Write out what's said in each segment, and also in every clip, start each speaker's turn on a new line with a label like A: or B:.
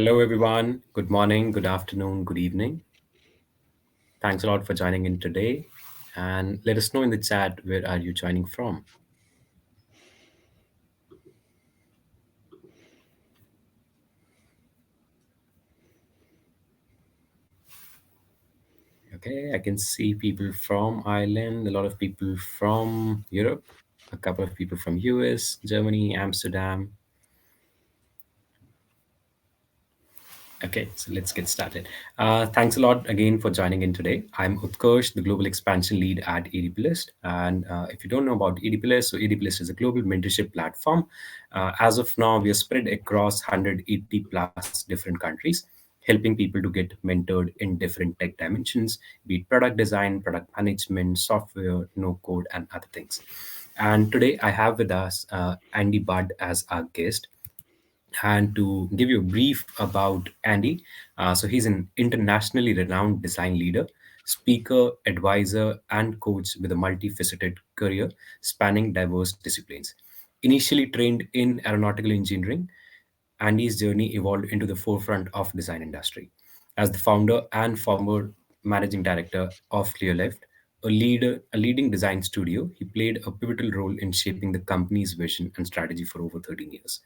A: Hello, everyone. Good morning, good afternoon, good evening. Thanks a lot for joining in today. And let us know in the chat where are you joining from. Okay, I can see people from Ireland, a lot of people from Europe, a couple of people from US, Germany, Amsterdam. Okay, so let's get started. Thanks a lot again for joining in today. I'm Utkarsh, the Global Expansion Lead at ADPList. And if you don't know about ADPList, so ADPList is a global mentorship platform. As of now, we are spread across 180 plus different countries, helping people to get mentored in different tech dimensions, be it product design, product management, software, no code, and other things. And today I have with us Andy Budd as our guest. And to give you a brief about Andy, so he's an internationally renowned design leader, speaker, advisor, and coach with a multifaceted career spanning diverse disciplines. Initially trained in aeronautical engineering, Andy's journey evolved into the forefront of design industry. As the founder and former managing director of Clearleft, a leading design studio, he played a pivotal role in shaping the company's vision and strategy for over 13 years.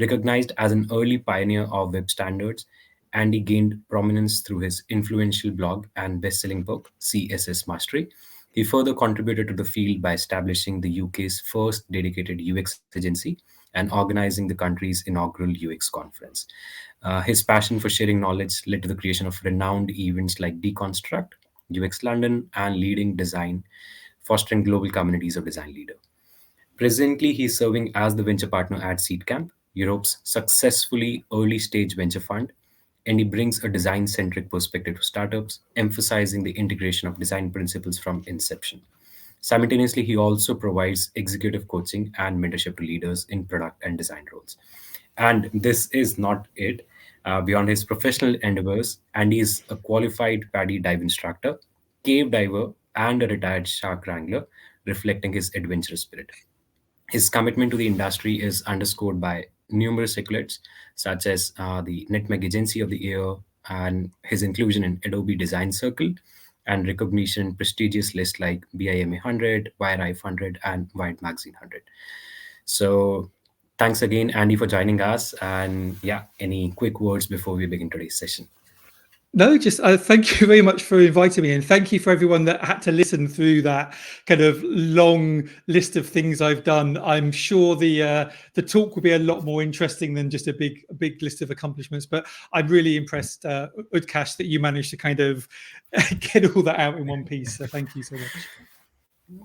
A: Recognized as an early pioneer of web standards, Andy gained prominence through his influential blog and best-selling book, CSS Mastery. He further contributed to the field by establishing the UK's first dedicated UX agency and organizing the country's inaugural UX conference. His passion for sharing knowledge led to the creation of renowned events like dConstruct, UX London, and Leading Design, fostering global communities of design leaders. Presently, he is serving as the venture partner at Seedcamp, Europe's successfully early stage venture fund, and he brings a design centric perspective to startups, emphasizing the integration of design principles from inception. Simultaneously, he also provides executive coaching and mentorship to leaders in product and design roles. And this is not it. Beyond his professional endeavors, Andy is a qualified PADI dive instructor, cave diver, and a retired shark wrangler, reflecting his adventurous spirit. His commitment to the industry is underscored by numerous accolades, such as the Netmeg Agency of the Year and his inclusion in Adobe Design Circle, and recognition in prestigious lists like BIMA 100, WireIF 100, and Wired Magazine 100. So, thanks again, Andy, for joining us. And yeah, any quick words before we begin today's session?
B: No, just thank you very much for inviting me, and thank you for everyone that had to listen through that kind of long list of things I've done. I'm sure the talk will be a lot more interesting than just a big list of accomplishments. But I'm really impressed, Utkarsh, that you managed to kind of get all that out in one piece. So thank you so much.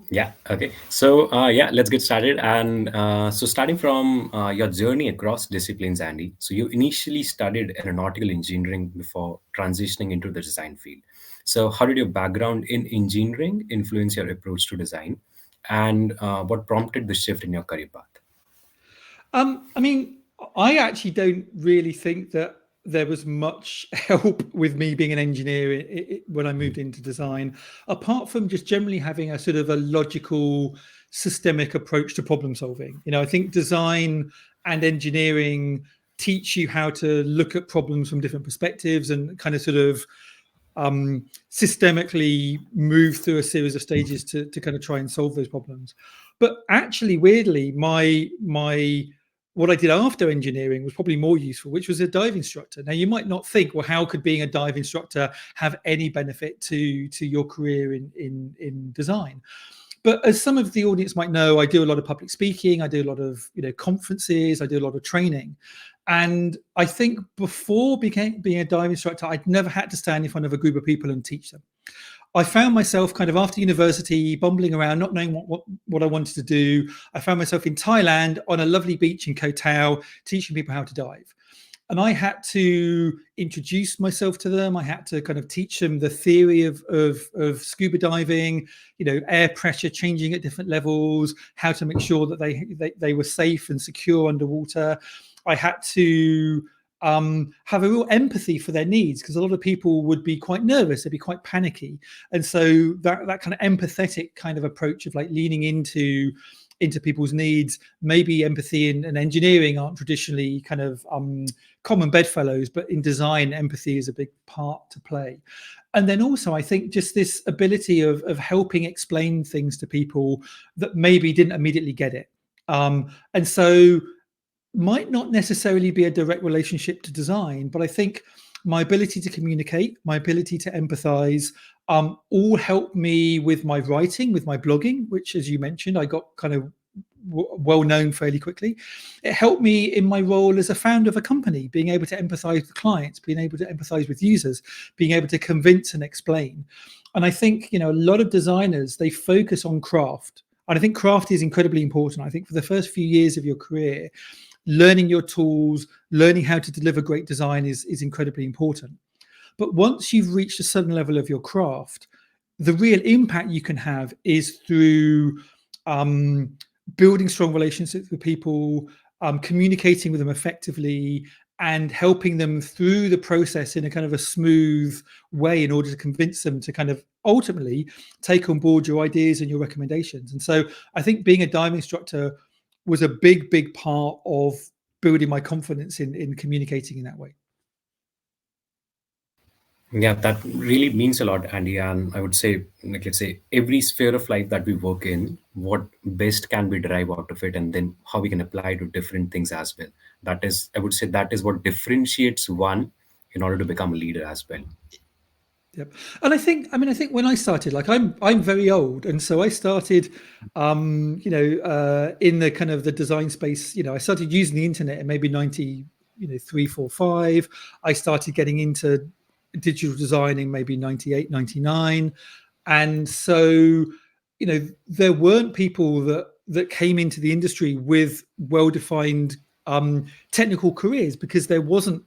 A: Yeah. Okay. So yeah, let's get started. And so starting from your journey across disciplines, Andy. So you initially studied aeronautical engineering before transitioning into the design field. So how did your background in engineering influence your approach to design, and what prompted the shift in your career path?
B: I mean, I actually don't really think that there was much help with me being an engineer when I moved into design, apart from just generally having a sort of a logical, systemic approach to problem solving. I think design and engineering teach you how to look at problems from different perspectives and kind of sort of systemically move through a series of stages to kind of try and solve those problems. But actually, weirdly, my what I did after engineering was probably more useful, which was a dive instructor. Now, you might not think, well, how could being a dive instructor have any benefit to your career in design? But as some of the audience might know, I do a lot of public speaking, I do a lot of conferences, I do a lot of training. And I think before being a dive instructor, I'd never had to stand in front of a group of people and teach them. I found myself kind of after university bumbling around, not knowing what I wanted to do. I found myself in Thailand on a lovely beach in Koh Tao, teaching people how to dive. And I had to introduce myself to them. I had to kind of teach them the theory of scuba diving, air pressure changing at different levels, how to make sure that they were safe and secure underwater. I had to have a real empathy for their needs, because a lot of people would be quite nervous, they'd be quite panicky. And so that kind of empathetic kind of approach of like leaning into into people's needs. Maybe empathy and engineering aren't traditionally kind of common bedfellows, but in design, empathy is a big part to play. And then also, I think just this ability of helping explain things to people that maybe didn't immediately get it. And so might not necessarily be a direct relationship to design, but I think my ability to communicate, my ability to empathize, all helped me with my writing, with my blogging, which, as you mentioned, I got kind of well known fairly quickly. It helped me in my role as a founder of a company, being able to empathize with clients, being able to empathize with users, being able to convince and explain. And I think, a lot of designers, they focus on craft. And I think craft is incredibly important. I think for the first few years of your career, learning your tools, learning how to deliver great design is incredibly important. But once you've reached a certain level of your craft, the real impact you can have is through building strong relationships with people, communicating with them effectively, and helping them through the process in a kind of a smooth way in order to convince them to kind of ultimately take on board your ideas and your recommendations. And so I think being a diving instructor was a big part of building my confidence in communicating in that way.
A: Yeah, that really means a lot, Andy. And I would say, like, let's say, every sphere of life that we work in, what best can we derive out of it, and then how we can apply to different things as well. That is, I would say, that is what differentiates one in order to become a leader as well.
B: Yep. And I think when I started, like I'm very old, and so I started, in the kind of the design space. I started using the internet in maybe 90, 3, 4, 5. I started getting into digital design in maybe 98, 99, and so there weren't people that came into the industry with well-defined technical careers because there wasn't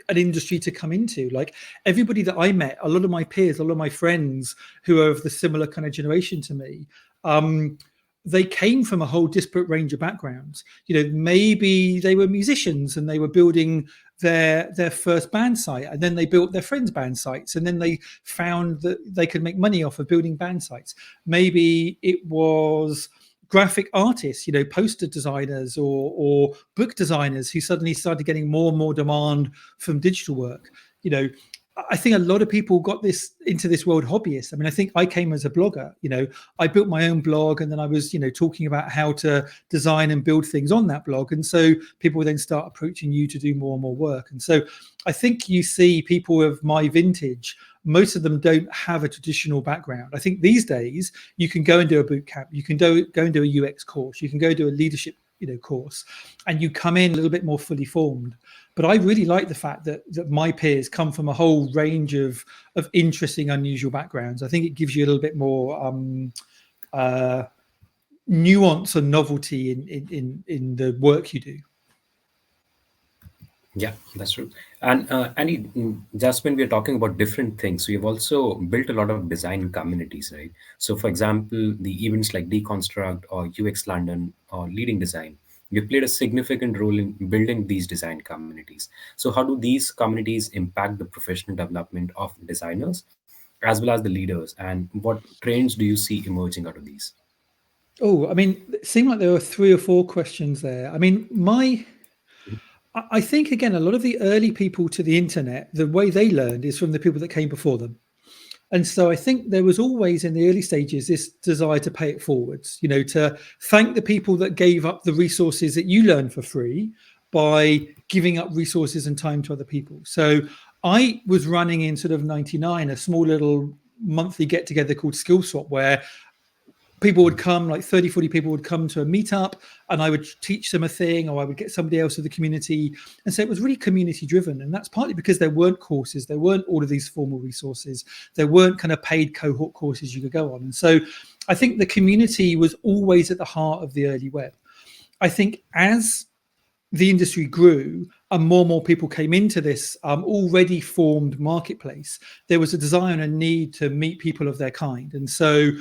B: an industry to come into. Like everybody that I met, a lot of my peers, a lot of my friends who are of the similar kind of generation to me, they came from a whole disparate range of backgrounds. Maybe they were musicians and they were building their first band site, and then they built their friends' band sites, and then they found that they could make money off of building band sites. Maybe it was graphic artists, poster designers or book designers who suddenly started getting more and more demand from digital work. I think a lot of people got into this world hobbyist. I mean, I think I came as a blogger. I built my own blog, and then I was, talking about how to design and build things on that blog. And so people then start approaching you to do more and more work. And so I think you see people of my vintage, most of them don't have a traditional background. I think these days you can go and do a boot camp, you can go and do a UX course, you can go do a leadership course, and you come in a little bit more fully formed. But I really like the fact that my peers come from a whole range of interesting, unusual backgrounds. I think it gives you a little bit more nuance and novelty in the work you do.
A: Yeah, that's true. And just when we're talking about different things, so you've also built a lot of design communities, right? So, for example, the events like dConstruct or UX London or Leading Design, you played a significant role in building these design communities. So, how do these communities impact the professional development of designers as well as the leaders? And what trends do you see emerging out of these?
B: Oh, I mean, it seemed like there were 3 or 4 questions there. I mean, I think, again, a lot of the early people to the internet, the way they learned is from the people that came before them. And so I think there was always in the early stages this desire to pay it forwards, to thank the people that gave up the resources that you learned for free by giving up resources and time to other people. So I was running in sort of 99, a small little monthly get together called Skill Swap, where people would come, like 30, 40 people would come to a meetup, and I would teach them a thing, or I would get somebody else of the community. And so it was really community driven. And that's partly because there weren't courses, there weren't all of these formal resources, there weren't kind of paid cohort courses you could go on. And so I think the community was always at the heart of the early web. I think as the industry grew and more people came into this already formed marketplace, there was a desire and a need to meet people of their kind. And so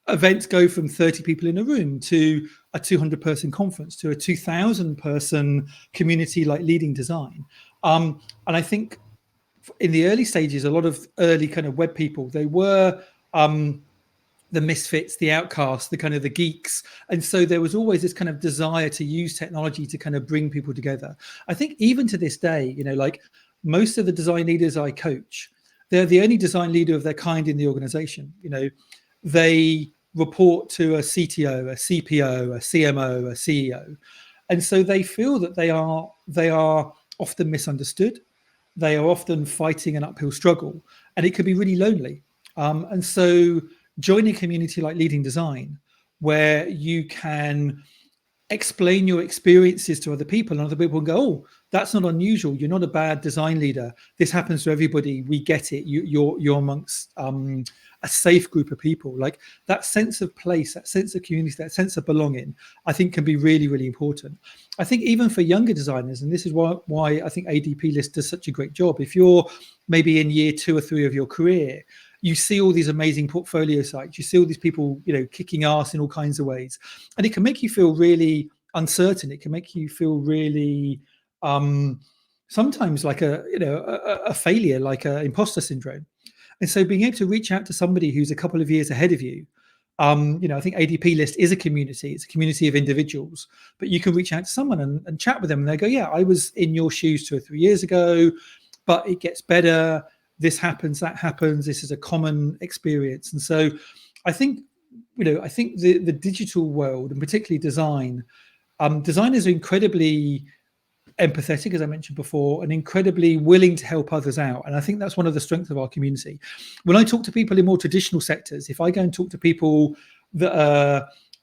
B: events go from 30 people in a room to a 200-person conference to a 2,000-person community like Leading Design. And I think in the early stages, a lot of early kind of web people, they were the misfits, the outcasts, the kind of the geeks. And so there was always this kind of desire to use technology to kind of bring people together. I think even to this day, like most of the design leaders I coach, they're the only design leader of their kind in the organization. They report to a CTO, a CPO, a CMO, a CEO. And so they feel that they are often misunderstood. They are often fighting an uphill struggle, and it could be really lonely. And so join a community like Leading Design, where you can explain your experiences to other people, and other people go, oh, that's not unusual. You're not a bad design leader. This happens to everybody. We get it. You're amongst a safe group of people. Like that sense of place, that sense of community, that sense of belonging, I think can be really, really important. I think even for younger designers, and this is why I think ADPList does such a great job. If you're maybe in year 2 or 3 of your career, you see all these amazing portfolio sites, you see all these people, kicking ass in all kinds of ways. And it can make you feel really uncertain. It can make you feel really sometimes like a failure, like an imposter syndrome. And so being able to reach out to somebody who's a couple of years ahead of you, I think ADPList is a community. It's a community of individuals, but you can reach out to someone and chat with them, and they go, yeah, I was in your shoes 2 or 3 years ago, but it gets better. This happens, that happens. This is a common experience. And so I think, the digital world, and particularly design, designers are incredibly empathetic, as I mentioned before, and incredibly willing to help others out. And I think that's one of the strengths of our community. When I talk to people in more traditional sectors, if I go and talk to people that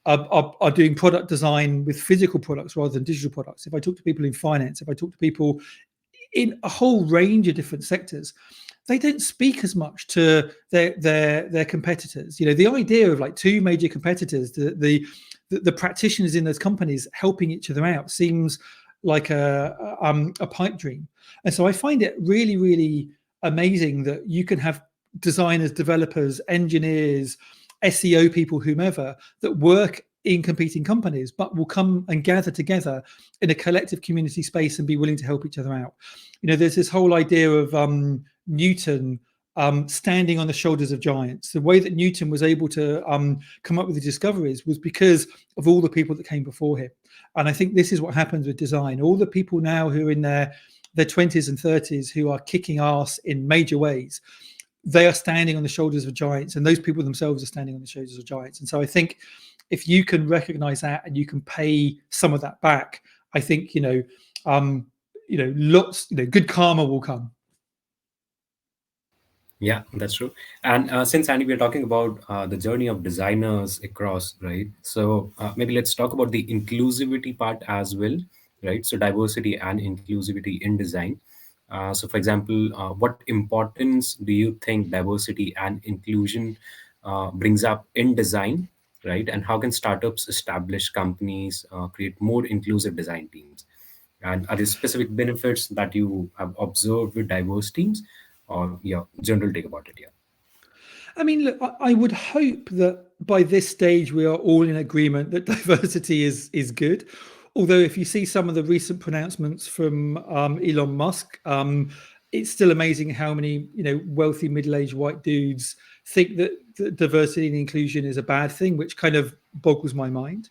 B: are doing product design with physical products rather than digital products, if I talk to people in finance, if I talk to people in a whole range of different sectors, they don't speak as much to their competitors. The idea of like 2 major competitors, the practitioners in those companies helping each other out, seems like a pipe dream. And so I find it really, really amazing that you can have designers, developers, engineers, SEO people, whomever, that work in competing companies, but will come and gather together in a collective community space and be willing to help each other out. There's this whole idea of Newton standing on the shoulders of giants. The way that Newton was able to come up with the discoveries was because of all the people that came before him. And I think this is what happens with design. All the people now who are in their 20s and 30s who are kicking ass in major ways, they are standing on the shoulders of giants, and those people themselves are standing on the shoulders of giants. And so I think if you can recognize that and you can pay some of that back, I think lots, good karma will come.
A: Yeah, that's true. And since Andy, we're talking about the journey of designers across, right? So maybe let's talk about the inclusivity part as well, right? So diversity and inclusivity in design. So, for example, what importance do you think diversity and inclusion brings up in design, right? And how can startups, established companies create more inclusive design teams? And are there specific benefits that you have observed with diverse teams, or your general take about it? Yeah.
B: I mean, look, I would hope that by this stage we are all in agreement that diversity is good. Although, if you see some of the recent pronouncements from Elon Musk, it's still amazing how many wealthy middle-aged white dudes think that diversity and inclusion is a bad thing, which kind of boggles my mind.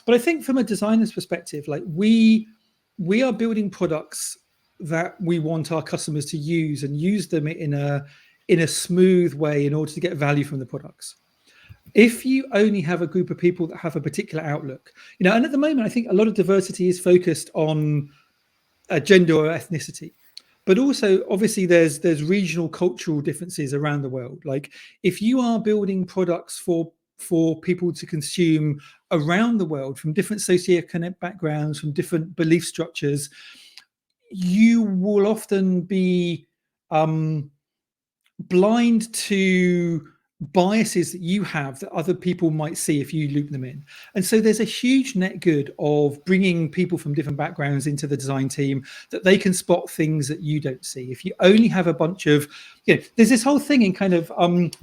B: But I think from a designer's perspective, like we are building products that we want our customers to use, and use them in a smooth way in order to get value from the products. If you only have a group of people that have a particular outlook, and at the moment, I think a lot of diversity is focused on gender or ethnicity, but also obviously there's regional cultural differences around the world. Like if you are building products for people to consume around the world from different socioeconomic backgrounds, from different belief structures, you will often be blind to biases that you have that other people might see if you loop them in. And so there's a huge net good of bringing people from different backgrounds into the design team, that they can spot things that you don't see. If you only have a bunch of, there's this whole thing in kind of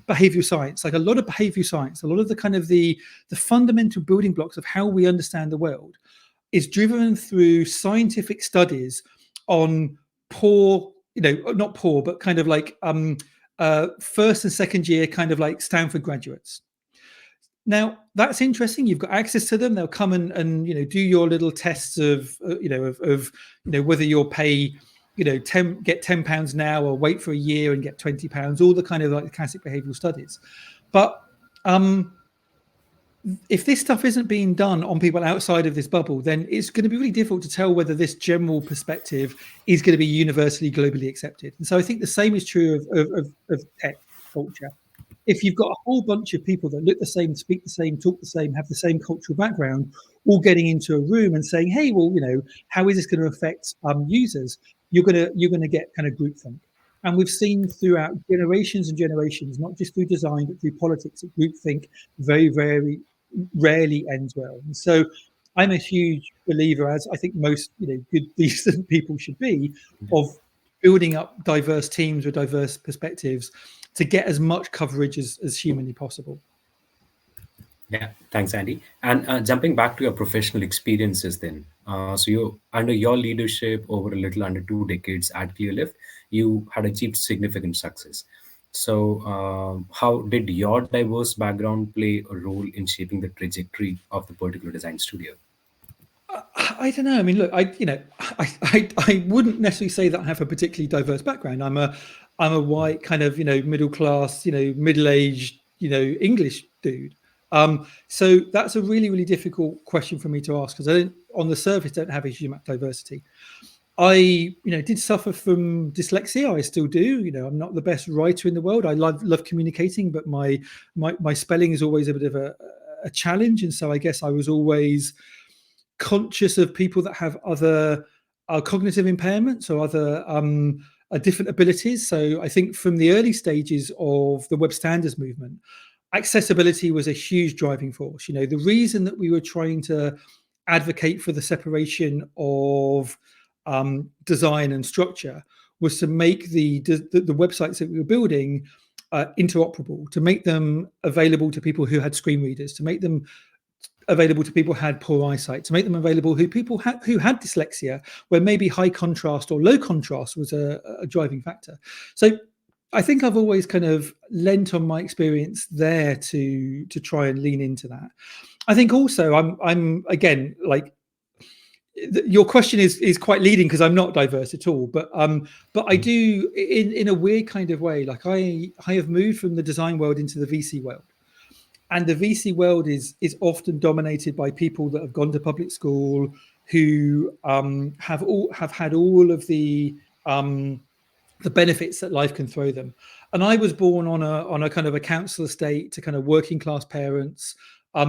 B: behavioral science, like a lot of behavioral science, a lot of the kind of the fundamental building blocks of how we understand the world is driven through scientific studies on poor, not poor, but kind of like first and second year kind of like Stanford graduates. Now that's interesting. You've got access to them. They'll come and do your little tests of whether you'll pay get £10 now or wait for a year and get £20. All the kind of like the classic behavioural studies, but if this stuff isn't being done on people outside of this bubble, then it's going to be really difficult to tell whether this general perspective is going to be universally globally accepted. And so I think the same is true of tech culture. If you've got a whole bunch of people that look the same, speak the same, talk the same, have the same cultural background, all getting into a room and saying, "Hey, well, how is this going to affect users?" You're gonna get kind of groupthink. And we've seen throughout generations and generations, not just through design but through politics, that groupthink very, very rarely ends well. And so I'm a huge believer, as I think most good, decent people should be, of building up diverse teams with diverse perspectives to get as much coverage as humanly possible.
A: Yeah, thanks, Andy. And jumping back to your professional experiences then. So you, under your leadership over a little under 2 decades at Clearleft, you had achieved significant success. So how did your diverse background play a role in shaping the trajectory of the particular design studio?
B: I don't know. I mean, look, I wouldn't necessarily say that I have a particularly diverse background. I'm a white kind of middle class, middle aged, English dude. So that's a really, really difficult question for me to ask, because I don't, on the surface, don't have a huge amount of diversity. I did suffer from dyslexia. I still do. I'm not the best writer in the world. I love communicating, but my spelling is always a bit of a challenge, and so I guess I was always conscious of people that have other cognitive impairments or other different abilities. So I think from the early stages of the web standards movement, accessibility was a huge driving force. The reason that we were trying to advocate for the separation of design and structure was to make the websites that we were building interoperable, to make them available to people who had screen readers, to make them available to people who had poor eyesight, to make them available to people who had dyslexia, where maybe high contrast or low contrast was a driving factor. So I think I've always kind of lent on my experience there to try and lean into that. I think also I'm again, like, your question is quite leading, because I'm not diverse at all, but I do in a weird kind of way. Like I have moved from the design world into the VC world. And the VC world is often dominated by people that have gone to public school, who have had all of the benefits that life can throw them. And I was born on a kind of a council estate to kind of working class parents.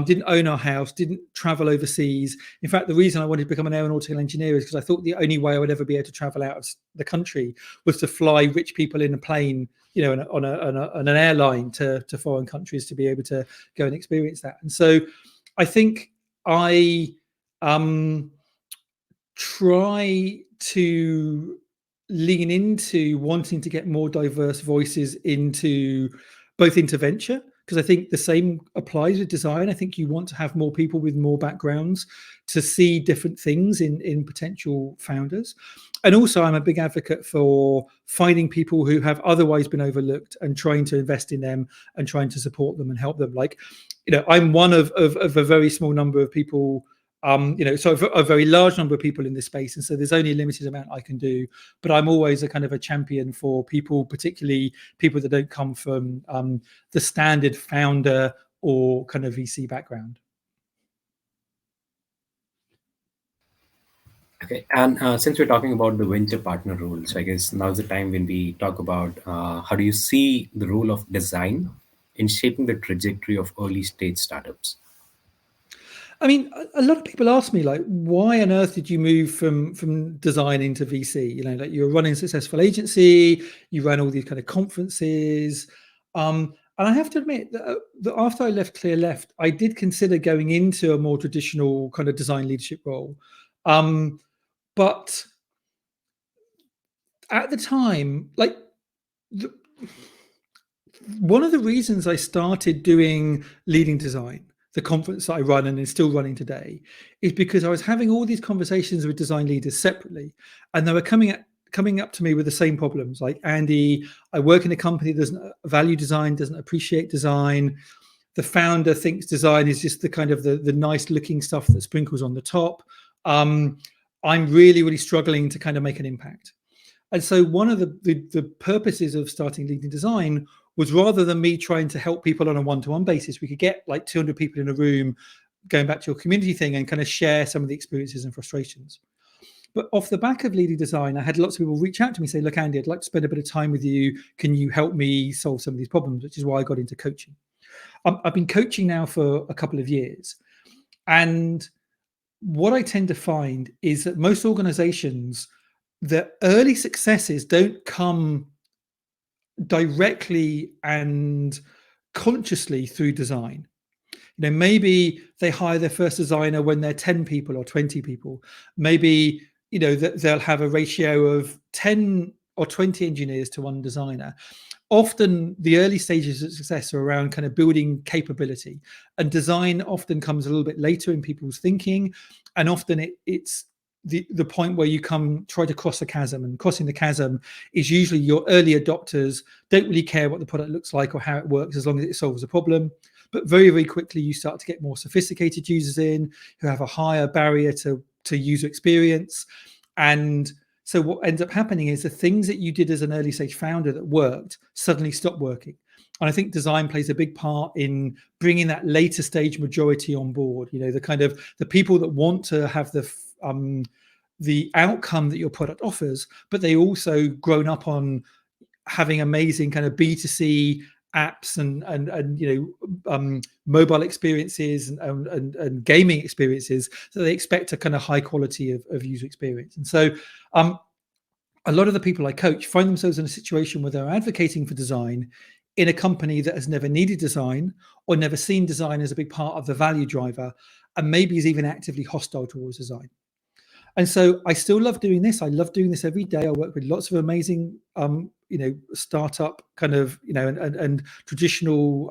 B: Didn't own our house, didn't travel overseas. In fact, the reason I wanted to become an aeronautical engineer is because I thought the only way I would ever be able to travel out of the country was to fly rich people in a plane, on an airline to foreign countries, to be able to go and experience that. And so I think I try to lean into wanting to get more diverse voices into venture, because I think the same applies with design. I think you want to have more people with more backgrounds to see different things in potential founders. And also, I'm a big advocate for finding people who have otherwise been overlooked and trying to invest in them and trying to support them and help them. Like, I'm one of a very small number of people, so a very large number of people in this space. And so there's only a limited amount I can do, but I'm always a kind of a champion for people, particularly people that don't come from the standard founder or kind of VC background.
A: Okay, and since we're talking about the venture partner role, so I guess now's the time when we talk about how do you see the role of design in shaping the trajectory of early stage startups?
B: I mean, a lot of people ask me, like, why on earth did you move from design into VC? Like, you're running a successful agency, you ran all these kind of conferences. And I have to admit that after I left Clearleft, I did consider going into a more traditional kind of design leadership role. But at the time, like, one of the reasons I started doing leading design, the conference that I run and is still running today, is because I was having all these conversations with design leaders separately, and they were coming up to me with the same problems. Like, Andy, I work in a company that doesn't value design, doesn't appreciate design. the founder thinks design is just the kind of the nice looking stuff that sprinkles on the top. I'm really, really struggling to kind of make an impact. And so one of the purposes of starting Leading Design was, rather than me trying to help people on a one-to-one basis, we could get like 200 people in a room, going back to your community thing, and kind of share some of the experiences and frustrations. But off the back of Leading Design, I had lots of people reach out to me, say, look, Andy, I'd like to spend a bit of time with you. Can you help me solve some of these problems? Which is why I got into coaching. I've been coaching now for a couple of years. And what I tend to find is that most organizations, the early successes don't come directly and consciously through design. Maybe they hire their first designer when they're 10 people or 20 people. Maybe, they'll have a ratio of 10 or 20 engineers to one designer. Often the early stages of success are around kind of building capability, and design often comes a little bit later in people's thinking. And often it's the point where you try to cross a chasm, and crossing the chasm is usually your early adopters don't really care what the product looks like or how it works, as long as it solves a problem. But very, very quickly you start to get more sophisticated users in who have a higher barrier to user experience. And so what ends up happening is the things that you did as an early stage founder that worked suddenly stop working. And I think design plays a big part in bringing that later stage majority on board. The kind of the people that want to have the outcome that your product offers, but they also grown up on having amazing kind of B2C apps and mobile experiences and gaming experiences, so they expect a kind of high quality of user experience. And so a lot of the people I coach find themselves in a situation where they're advocating for design in a company that has never needed design or never seen design as a big part of the value driver, and maybe is even actively hostile towards design. And so I still love doing this. I love doing this every day. I work with lots of amazing, startup kind of, and traditional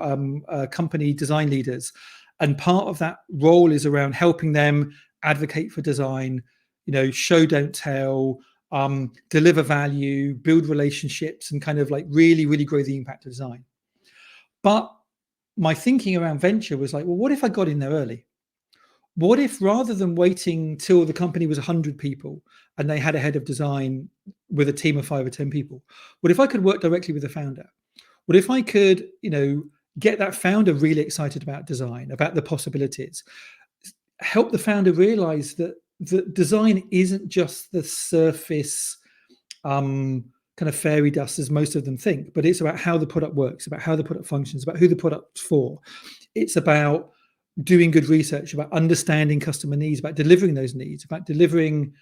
B: company design leaders. And part of that role is around helping them advocate for design, show, don't tell, deliver value, build relationships, and kind of like really, really grow the impact of design. But my thinking around venture was like, well, what if I got in there early? What if, rather than waiting till the company was 100 people and they had a head of design with a team of 5 or 10 people, what if I could work directly with the founder? What if I could, get that founder really excited about design, about the possibilities, help the founder realize that design isn't just the surface kind of fairy dust as most of them think, but it's about how the product works, about how the product functions, about who the product's for. It's about doing good research, about understanding customer needs, about delivering those needs, about delivering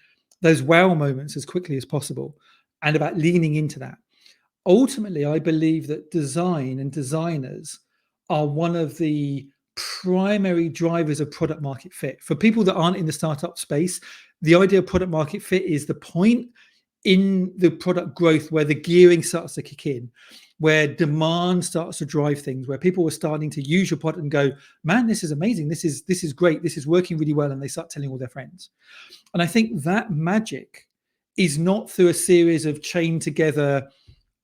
B: those wow moments as quickly as possible, and about leaning into that. Ultimately, I believe that design and designers are one of the primary drivers of product market fit. For people that aren't in the startup space, the idea of product market fit is the point in the product growth where the gearing starts to kick in, where demand starts to drive things, where people are starting to use your product and go, man, this is amazing, this is great, this is working really well, and they start telling all their friends. And I think that magic is not through a series of chained together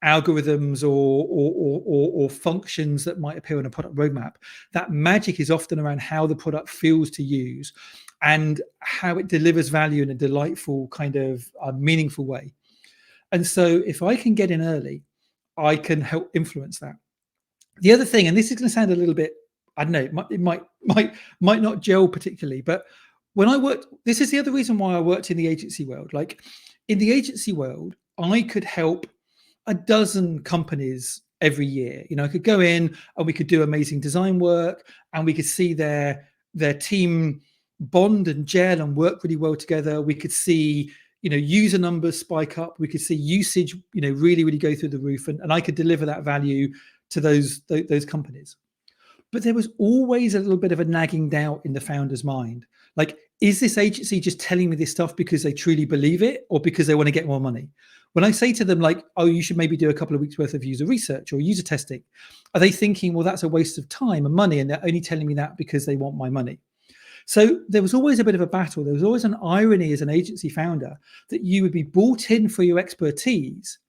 B: algorithms or functions that might appear on a product roadmap. That magic is often around how the product feels to use and how it delivers value in a delightful kind of meaningful way. And so if I can get in early, I can help influence that. The other thing, and this is going to sound a little bit, I don't know, it might not gel particularly, but when I worked, this is the other reason why I worked in the agency world. Like in the agency world, I could help a dozen companies every year. I could go in and we could do amazing design work, and we could see their team bond and gel and work really well together. We could see user numbers spike up. We could see usage really, really go through the roof, and I could deliver that value to those companies. But there was always a little bit of a nagging doubt in the founder's mind. Like, is this agency just telling me this stuff because they truly believe it, or because they want to get more money? When I say to them, like, oh, you should maybe do a couple of weeks worth of user research or user testing, are they thinking, well, that's a waste of time and money, and they're only telling me that because they want my money? So there was always a bit of a battle. There was always an irony as an agency founder that you would be brought in for your expertise,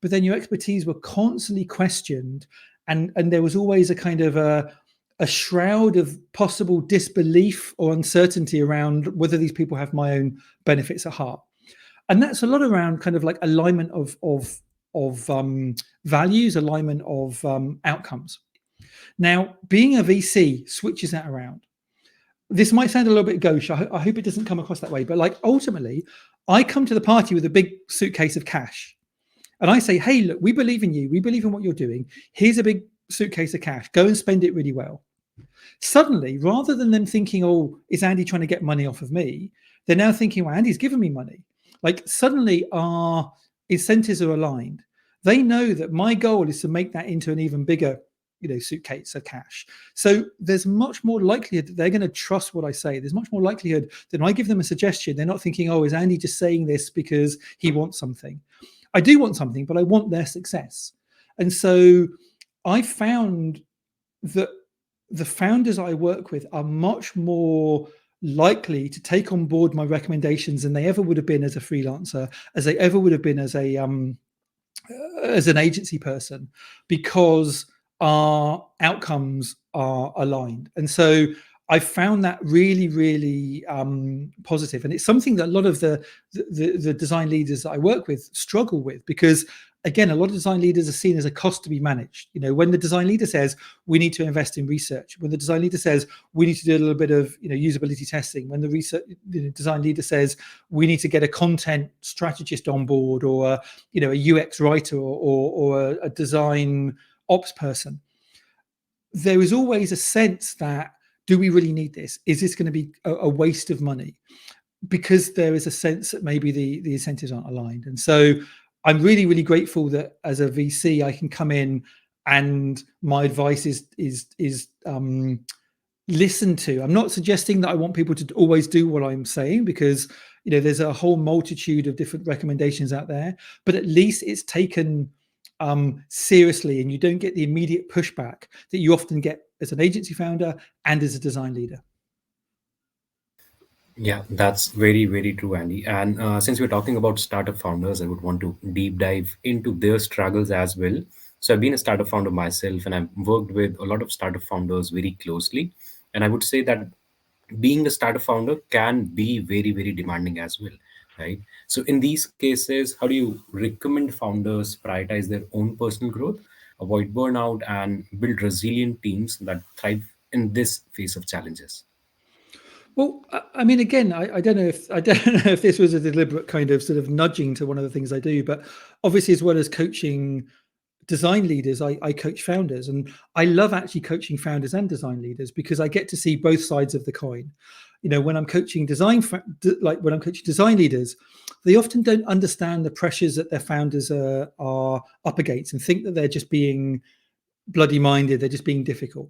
B: but then your expertise were constantly questioned, and there was always a kind of a shroud of possible disbelief or uncertainty around whether these people have my own benefits at heart. And that's a lot around kind of like alignment of values, alignment of outcomes. Now, being a VC switches that around. This might sound a little bit gauche. I hope it doesn't come across that way. But like ultimately, I come to the party with a big suitcase of cash. And I say, hey, look, we believe in you. We believe in what you're doing. Here's a big suitcase of cash. Go and spend it really well. Suddenly, rather than them thinking, oh, is Andy trying to get money off of me? They're now thinking, well, Andy's giving me money. Like suddenly our incentives are aligned. They know that my goal is to make that into an even bigger, suitcase of cash. So there's much more likelihood that they're going to trust what I say. There's much more likelihood that when I give them a suggestion, they're not thinking, oh, is Andy just saying this because he wants something? I do want something, but I want their success. And so I found that the founders I work with are much more likely to take on board my recommendations than they ever would have been as a freelancer, as they ever would have been as an agency person, because our outcomes are aligned. And so I found that really, really positive. And it's something that a lot of the design leaders that I work with struggle with, because again, a lot of design leaders are seen as a cost to be managed. When the design leader says we need to invest in research, when the design leader says we need to do a little bit of usability testing, when the design leader says we need to get a content strategist on board, or a UX writer, or a design ops person, there is always a sense that, do we really need this? Is this going to be a waste of money? Because there is a sense that maybe the incentives aren't aligned. And so I'm really, really grateful that as a VC, I can come in and my advice is listened to. I'm not suggesting that I want people to always do what I'm saying, because there's a whole multitude of different recommendations out there, but at least it's taken seriously, and you don't get the immediate pushback that you often get as an agency founder and as a design leader.
A: Yeah, that's very, very true, Andy. And since we're talking about startup founders, I would want to deep dive into their struggles as well. So I've been a startup founder myself, and I've worked with a lot of startup founders very closely. And I would say that being a startup founder can be very, very demanding as well, right? So in these cases, how do you recommend founders prioritize their own personal growth, avoid burnout, and build resilient teams that thrive in this phase of challenges?
B: Well, I mean, again, I don't know if this was a deliberate kind of sort of nudging to one of the things I do, but obviously, as well as coaching design leaders, I coach founders, and I love actually coaching founders and design leaders, because I get to see both sides of the coin. When I'm coaching design leaders, they often don't understand the pressures that their founders are up against, and think that they're just being bloody minded, they're just being difficult.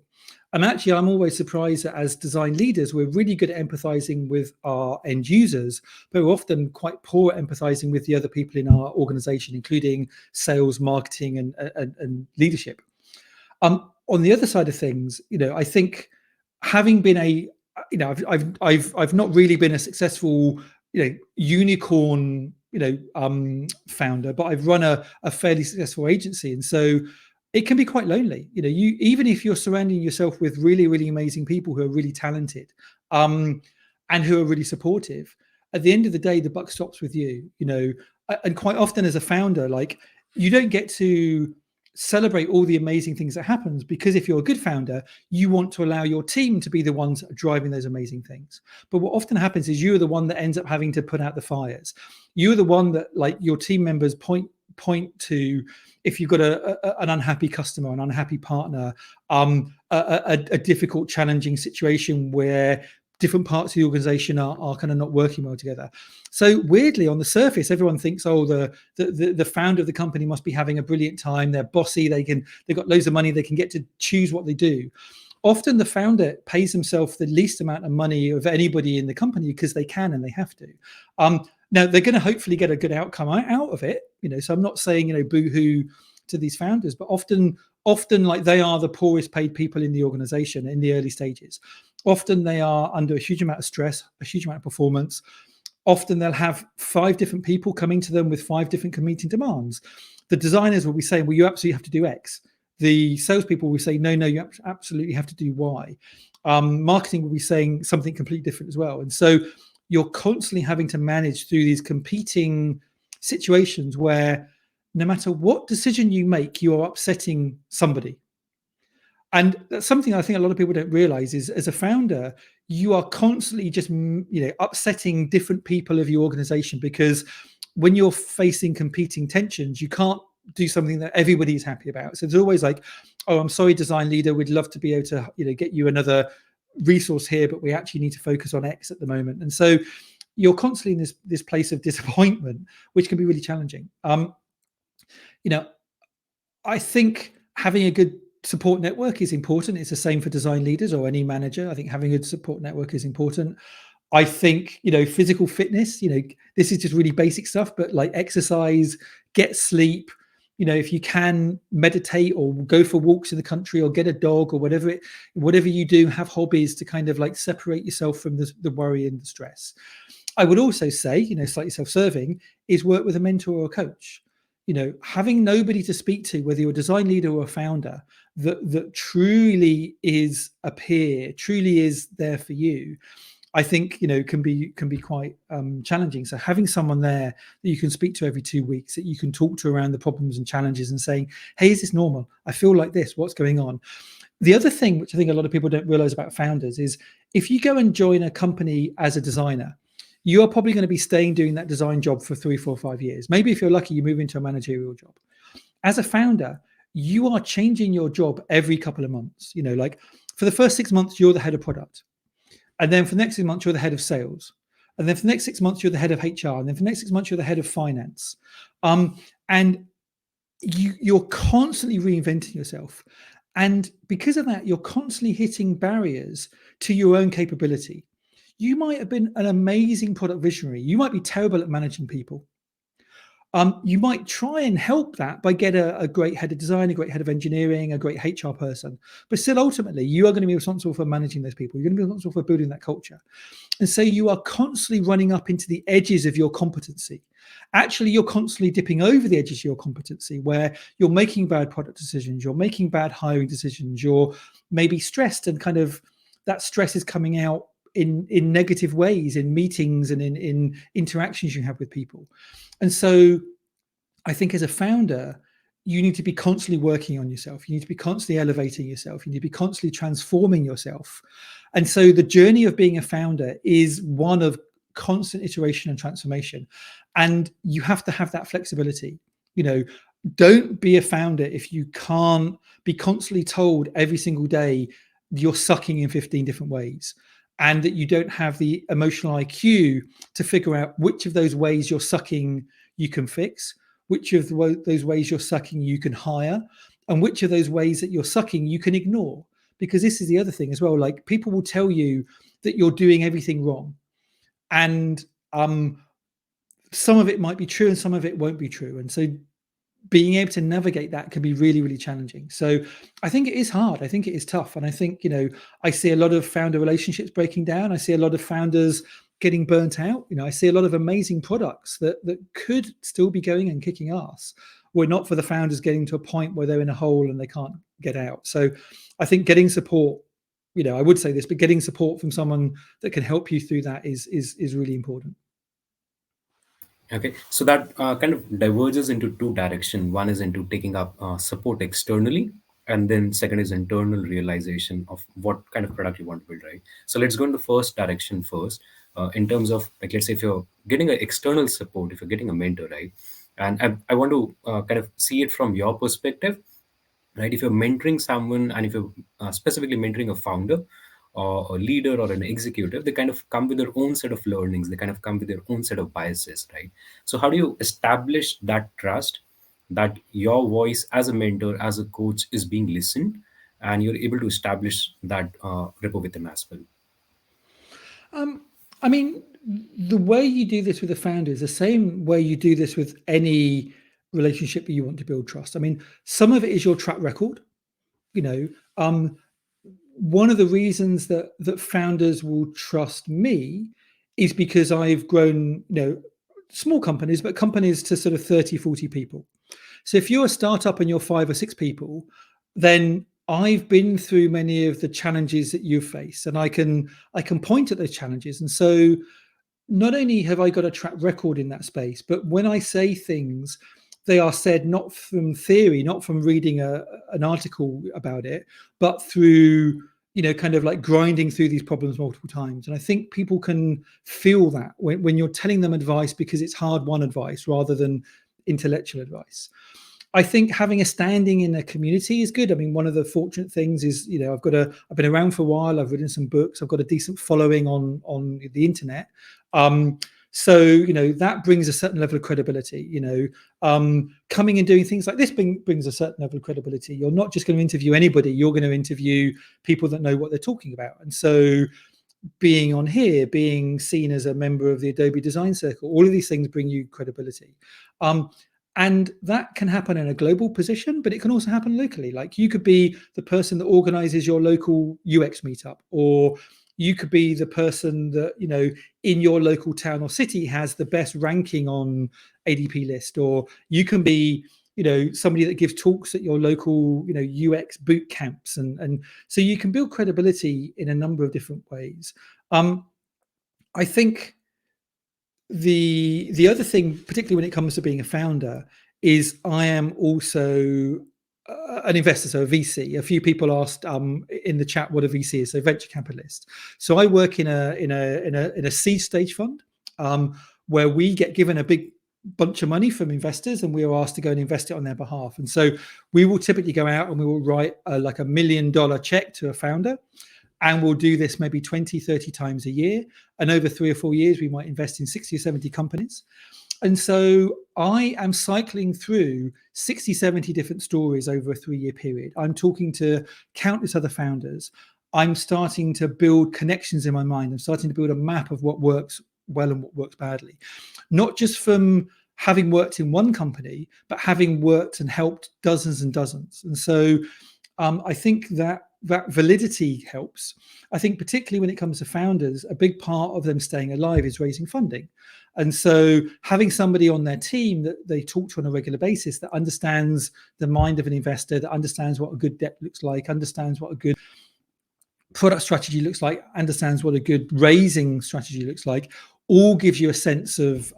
B: And actually, I'm always surprised that as design leaders, we're really good at empathizing with our end users, but we're often quite poor at empathizing with the other people in our organization, including sales, marketing, and leadership. On the other side of things, I think having been I've not really been a successful, unicorn, founder, but I've run a fairly successful agency, and so it can be quite lonely. You, even if you're surrounding yourself with really, really amazing people who are really talented, and who are really supportive, at the end of the day, the buck stops with you. And quite often as a founder, like, you don't get to celebrate all the amazing things that happens, because if you're a good founder, you want to allow your team to be the ones driving those amazing things. But what often happens is you're the one that ends up having to put out the fires. You're the one that, like, your team members point to if you've got an unhappy customer, an unhappy partner, a difficult, challenging situation where different parts of the organization are kind of not working well together. So weirdly, on the surface, everyone thinks, oh, the founder of the company must be having a brilliant time. They're bossy. They've got loads of money. They can get to choose what they do. Often the founder pays himself the least amount of money of anybody in the company, because they can and they have to. Now, they're going to hopefully get a good outcome out of it. So I'm not saying, boo-hoo to these founders, but often like, they are the poorest paid people in the organization in the early stages. Often they are under a huge amount of stress, a huge amount of performance. Often they'll have 5 different people coming to them with 5 different competing demands. The designers will be saying, well, you absolutely have to do X. The salespeople will say, no, you absolutely have to do Y. Marketing will be saying something completely different as well. And so you're constantly having to manage through these competing situations where no matter what decision you make, you are upsetting somebody. And that's something I think a lot of people don't realize is, as a founder, you are constantly just upsetting different people of your organization, because when you're facing competing tensions, you can't do something that everybody's happy about. So there's always like, oh, I'm sorry, design leader, we'd love to be able to get you another resource here, but we actually need to focus on X at the moment. And so you're constantly in this place of disappointment, which can be really challenging. I think having a good support network is important. It's the same for design leaders or any manager. I think having a good support network is important. I think, physical fitness, this is just really basic stuff, but like exercise, get sleep, if you can meditate or go for walks in the country or get a dog or whatever you do, have hobbies to kind of like separate yourself from the worry and the stress. I would also say, slightly self-serving, is work with a mentor or a coach. Having nobody to speak to, whether you're a design leader or a founder, that truly is a peer, truly is there for you, I think can be quite challenging. So having someone there that you can speak to every 2 weeks, that you can talk to around the problems and challenges and saying, hey, is this normal? I feel like this, what's going on? The other thing, which I think a lot of people don't realize about founders, is if you go and join a company as a designer, you are probably going to be staying doing that design job for 3, 4, 5 years. Maybe if you're lucky, you move into a managerial job. As a founder, you are changing your job every couple of months. Like for the first 6 months, you're the head of product. And then for the next 6 months, you're the head of sales. And then for the next 6 months, you're the head of HR. And then for the next 6 months, you're the head of finance. And you're constantly reinventing yourself. And because of that, you're constantly hitting barriers to your own capability. You might have been an amazing product visionary. You might be terrible at managing people. You might try and help that by get a great head of design, a great head of engineering, a great HR person. But still, ultimately, you are going to be responsible for managing those people. You're going to be responsible for building that culture. And so you are constantly running up into the edges of your competency. Actually, you're constantly dipping over the edges of your competency, where you're making bad product decisions, you're making bad hiring decisions, you're maybe stressed, and kind of that stress is coming out in negative ways, in meetings and in interactions you have with people. And so I think as a founder, you need to be constantly working on yourself. You need to be constantly elevating yourself. You need to be constantly transforming yourself. And so the journey of being a founder is one of constant iteration and transformation. And you have to have that flexibility. Don't be a founder if you can't be constantly told every single day you're sucking in 15 different ways, and that you don't have the emotional IQ to figure out which of those ways you're sucking you can fix, which of those ways you're sucking you can hire, and which of those ways that you're sucking you can ignore. Because this is the other thing as well, like people will tell you that you're doing everything wrong. And some of it might be true and some of it won't be true. And so being able to navigate that can be really, really challenging. So I think it is hard. I think it is tough. And I think, I see a lot of founder relationships breaking down. I see a lot of founders getting burnt out. I see a lot of amazing products that could still be going and kicking ass, were not for the founders getting to a point where they're in a hole and they can't get out. So I think getting support, I would say this, but getting support from someone that can help you through that is really important.
A: Okay, so that kind of diverges into two directions. One is into taking up support externally, and then second is internal realization of what kind of product you want to build, right? So let's go in the first direction first, in terms of, like, let's say if you're getting an external support, if you're getting a mentor, right? And I want to kind of see it from your perspective, right? If you're mentoring someone, and if you're specifically mentoring a founder or a leader or an executive, they kind of come with their own set of learnings, they kind of come with their own set of biases, right? So how do you establish that trust, that your voice as a mentor, as a coach, is being listened, and you're able to establish that rapport with them as well?
B: I mean, the way you do this with a founder is the same way you do this with any relationship that you want to build trust. I mean, some of it is your track record. One of the reasons that founders will trust me is because I've grown, small companies, but companies to sort of 30, 40 people. So if you're a startup and you're 5 or 6 people, then I've been through many of the challenges that you've faced, and I can point at those challenges. And so not only have I got a track record in that space, but when I say things, they are said not from theory, not from reading an article about it, but through, kind of like grinding through these problems multiple times. And I think people can feel that when you're telling them advice, because it's hard-won advice rather than intellectual advice. I think having a standing in a community is good. I mean, one of the fortunate things is, I've been around for a while. I've written some books. I've got a decent following on the internet. So that brings a certain level of credibility. Coming and doing things like this brings a certain level of credibility. You're not just going to interview anybody. You're going to interview people that know what they're talking about. And so being on here, being seen as a member of the Adobe Design Circle, all of these things bring you credibility. And that can happen in a global position, but it can also happen locally. Like, you could be the person that organizes your local UX meetup, or you could be the person that, in your local town or city has the best ranking on ADPList, or you can be, somebody that gives talks at your local, UX boot camps. And so you can build credibility in a number of different ways. I think the other thing, particularly when it comes to being a founder, is I am also an investor, so a VC. A few people asked in the chat what a VC is, so venture capitalist. So I work in a seed stage fund, where we get given a big bunch of money from investors, and we are asked to go and invest it on their behalf. And so we will typically go out and we will write like $1 million check to a founder. And we'll do this maybe 20, 30 times a year. And over 3 or 4 years, we might invest in 60 or 70 companies. And so I am cycling through 60, 70 different stories over a 3-year period. I'm talking to countless other founders. I'm starting to build connections in my mind. I'm starting to build a map of what works well and what works badly. Not just from having worked in one company, but having worked and helped dozens and dozens. And so I think that validity helps. I think particularly when it comes to founders, a big part of them staying alive is raising funding. And so having somebody on their team that they talk to on a regular basis, that understands the mind of an investor, that understands what a good debt looks like, understands what a good product strategy looks like, understands what a good raising strategy looks like, all gives you a sense of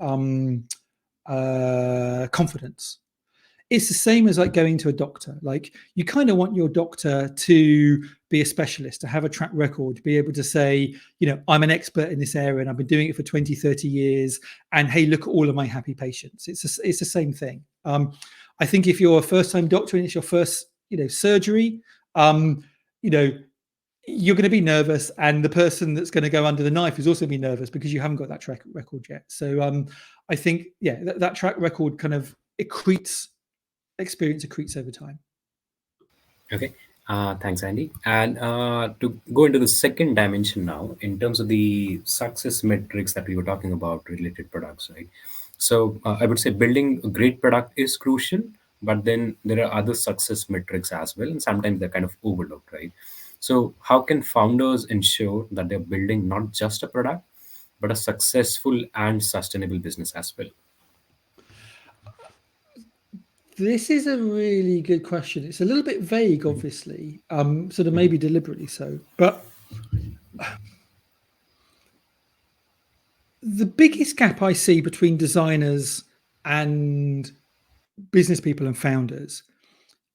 B: confidence. It's the same as like going to a doctor. Like, you kind of want your doctor to be a specialist, to have a track record, to be able to say, I'm an expert in this area and I've been doing it for 20, 30 years. And hey, look at all of my happy patients. It's the same thing. I think if you're a first-time doctor and it's your first, surgery, you're going to be nervous, and the person that's going to go under the knife is also be nervous because you haven't got that track record yet. So I think, that track record kind of experience accretes over time.
A: Okay, thanks, Andy. And to go into the second dimension now, in terms of the success metrics that we were talking about related products, right? So I would say building a great product is crucial, but then there are other success metrics as well, and sometimes they're kind of overlooked, right? So how can founders ensure that they're building not just a product, but a successful and sustainable business as well?
B: This is a really good question. It's a little bit vague, obviously, sort of maybe deliberately so. But the biggest gap I see between designers and business people and founders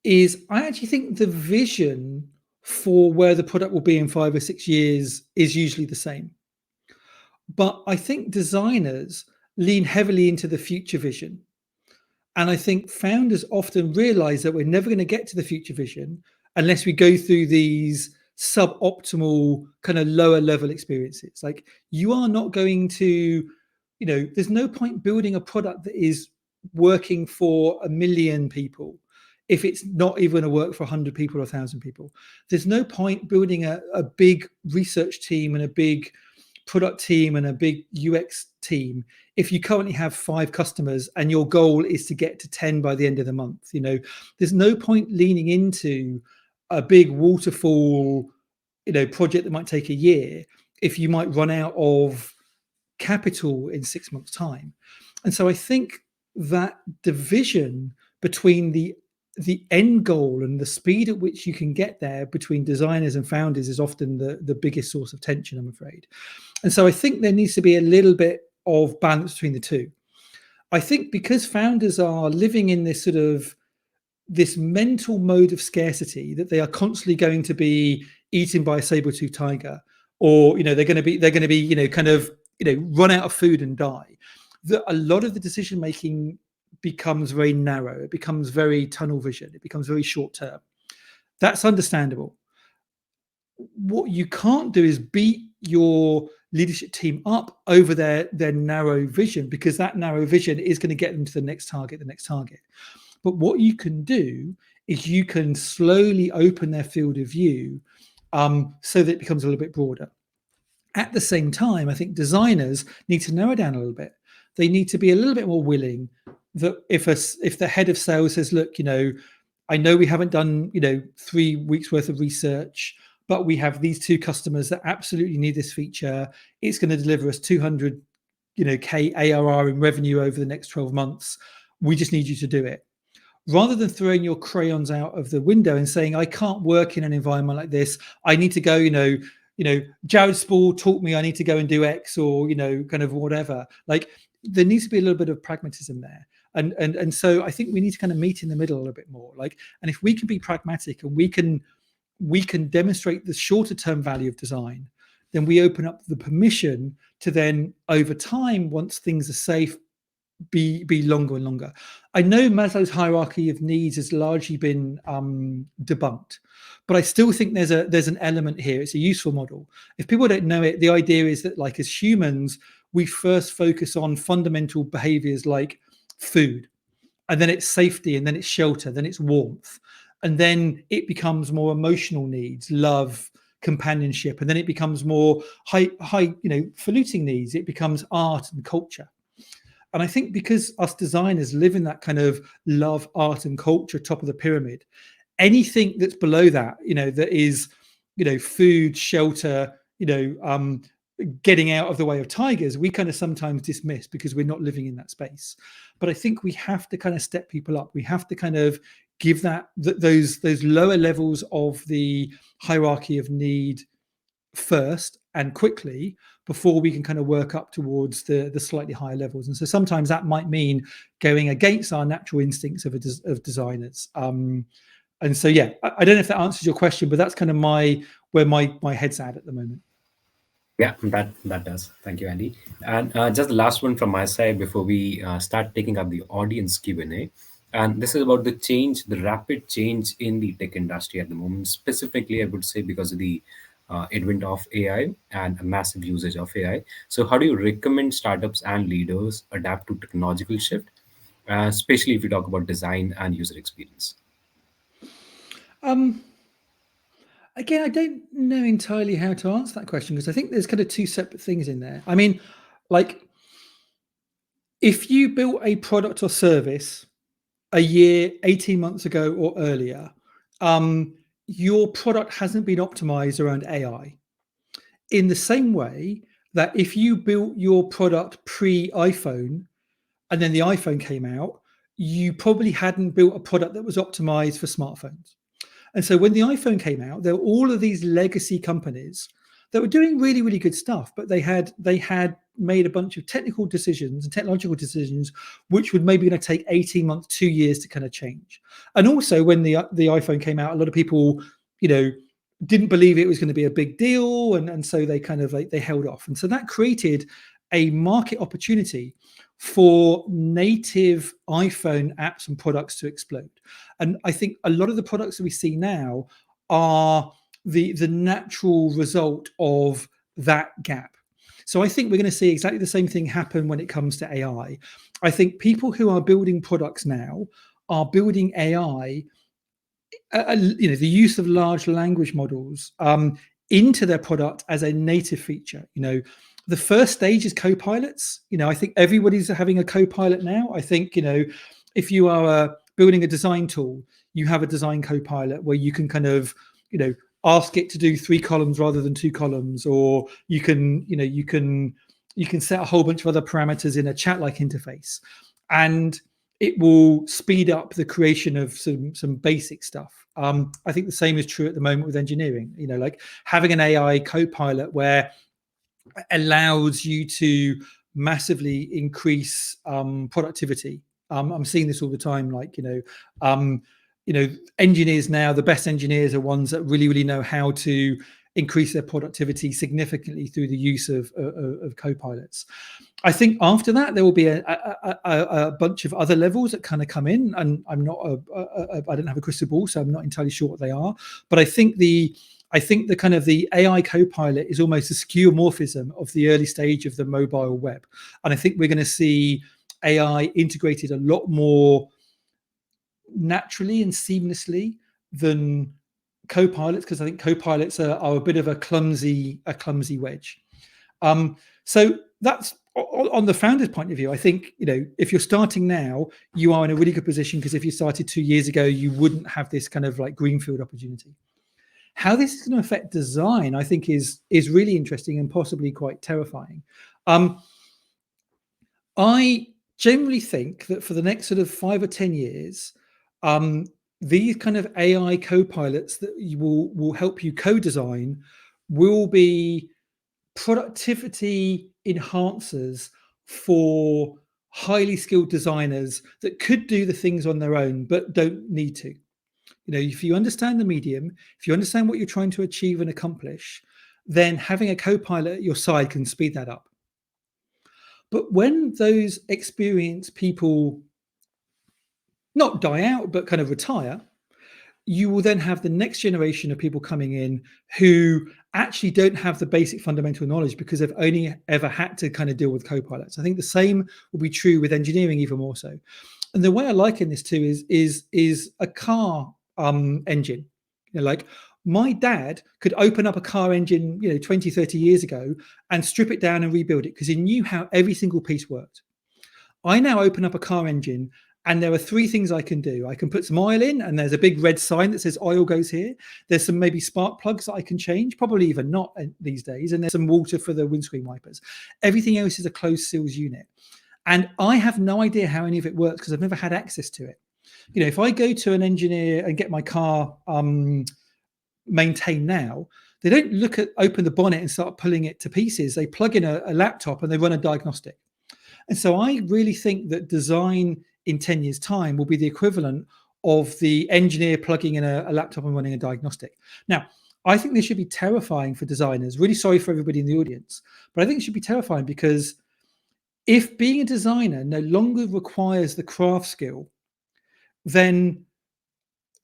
B: is, I actually think the vision for where the product will be in 5 or 6 years is usually the same. But I think designers lean heavily into the future vision. And I think founders often realize that we're never going to get to the future vision unless we go through these suboptimal kind of lower level experiences. Like, you are not going to, there's no point building a product that is working for 1 million people if it's not even going to work for 100 people or 1,000 people. There's no point building a big research team and a big product team and a big UX team if you currently have 5 customers and your goal is to get to 10 by the end of the month. There's no point leaning into a big waterfall project that might take a year if you might run out of capital in 6 months' time. And so I think that division between the the end goal and the speed at which you can get there between designers and founders is often the biggest source of tension, I'm afraid. And so I think there needs to be a little bit of balance between the two. I think because founders are living in this sort of this mental mode of scarcity, that they are constantly going to be eaten by a saber-toothed tiger, or they're going to be kind of run out of food and die, that a lot of the decision making becomes very narrow. It becomes very tunnel vision. It becomes very short term. That's understandable. What you can't do is beat your leadership team up over their narrow vision, because that narrow vision is going to get them to the next target. But what you can do is you can slowly open their field of view, so that it becomes a little bit broader. At the same time, I think designers need to narrow down a little bit. They need to be a little bit more willing that if the head of sales says, look, I know we haven't done 3 weeks worth of research, but we have these 2 customers that absolutely need this feature. It's going to deliver us 200 K ARR in revenue over the next 12 months. We just need you to do it. Rather than throwing your crayons out of the window and saying, I can't work in an environment like this. I need to go, Jared Spall taught me I need to go and do X, or, kind of whatever. Like, there needs to be a little bit of pragmatism there. And so I think we need to kind of meet in the middle a little bit more. And if we can be pragmatic and we can demonstrate the shorter term value of design, then we open up the permission to then, over time, once things are safe, be longer and longer. I know Maslow's hierarchy of needs has largely been debunked, but I still think there's an element here. It's a useful model. If people don't know it, the idea is that, like, as humans, we first focus on fundamental behaviors like food, and then it's safety, and then it's shelter, then it's warmth, and then it becomes more emotional needs, love, companionship, and then it becomes more high faluting needs. It becomes art and culture. And I think because us designers live in that kind of love, art, and culture top of the pyramid, anything that's below that, that is, food, shelter, getting out of the way of tigers, we kind of sometimes dismiss because we're not living in that space. But I think we have to kind of step people up. We have to kind of give those lower levels of the hierarchy of need first and quickly, before we can kind of work up towards the slightly higher levels. And so sometimes that might mean going against our natural instincts of designers. And so, yeah, I don't know if that answers your question, but that's kind of where my head's at the moment.
A: Yeah, that does. Thank you, Andy. And just the last one from my side before we start taking up the audience Q&A. And this is about the rapid change in the tech industry at the moment. Specifically, I would say because of the advent of AI and a massive usage of AI. So how do you recommend startups and leaders adapt to technological shift, especially if you talk about design and user experience?
B: Again, I don't know entirely how to answer that question, because I think there's kind of 2 separate things in there. I mean, like, if you built a product or service a year, 18 months ago or earlier, your product hasn't been optimized around AI. In the same way that if you built your product pre-iPhone and then the iPhone came out, you probably hadn't built a product that was optimized for smartphones. And so when the iPhone came out, there were all of these legacy companies that were doing really, really good stuff, but they had made a bunch of technical decisions and technological decisions which would maybe going to take 18 months, 2 years to kind of change. And also when the iPhone came out, a lot of people, didn't believe it was going to be a big deal, and so they kind of they held off. And so that created a market opportunity for native iPhone apps and products to explode. And I think a lot of the products that we see now are the natural result of that gap. So I think we're going to see exactly the same thing happen when it comes to AI. I think people who are building products now are building AI, the use of large language models into their product as a native feature. The first stage is co-pilots. I think everybody's having a co-pilot now. I think, if you are building a design tool, you have a design co-pilot where you can kind of, ask it to do 3 columns rather than 2 columns, or you can set a whole bunch of other parameters in a chat-like interface. And it will speed up the creation of some basic stuff. I think the same is true at the moment with engineering. Like having an AI co-pilot where it allows you to massively increase productivity. I'm seeing this all the time. Like engineers now, the best engineers are ones that really know how to increase their productivity significantly through the use of co-pilots. I think after that there will be a bunch of other levels that kind of come in, and I don't have a crystal ball, so I'm not entirely sure what they are. But I think the kind of the AI co-pilot is almost a skeuomorphism of the early stage of the mobile web, and I think we're going to see AI integrated a lot more naturally and seamlessly than co-pilots, because I think co-pilots are a bit of a clumsy wedge. So that's on the founder's point of view. I think, if you're starting now, you are in a really good position, because if you started 2 years ago, you wouldn't have this kind of like greenfield opportunity. How this is going to affect design, I think, is really interesting and possibly quite terrifying. I generally think that for the next sort of 5 or 10 years, these kind of AI co-pilots that will help you co-design will be productivity enhancers for highly skilled designers that could do the things on their own but don't need to. If you understand the medium, if you understand what you're trying to achieve and accomplish, then having a co-pilot at your side can speed that up. But when those experienced people not die out, but kind of retire, you will then have the next generation of people coming in who actually don't have the basic fundamental knowledge because they've only ever had to kind of deal with co-pilots. I think the same will be true with engineering, even more so. And the way I liken this to is a car engine. Like my dad could open up a car engine 20, 30 years ago and strip it down and rebuild it because he knew how every single piece worked. I now open up a car engine and there are 3 things I can do. I can put some oil in, and there's a big red sign that says oil goes here. There's some maybe spark plugs that I can change, probably even not these days. And there's some water for the windscreen wipers. Everything else is a closed seals unit. And I have no idea how any of it works because I've never had access to it. If I go to an engineer and get my car maintained now, they don't open the bonnet and start pulling it to pieces. They plug in a laptop and they run a diagnostic. And so I really think that design in 10 years' time will be the equivalent of the engineer plugging in a laptop and running a diagnostic. Now, I think this should be terrifying for designers. Really sorry for everybody in the audience, but I think it should be terrifying because if being a designer no longer requires the craft skill, then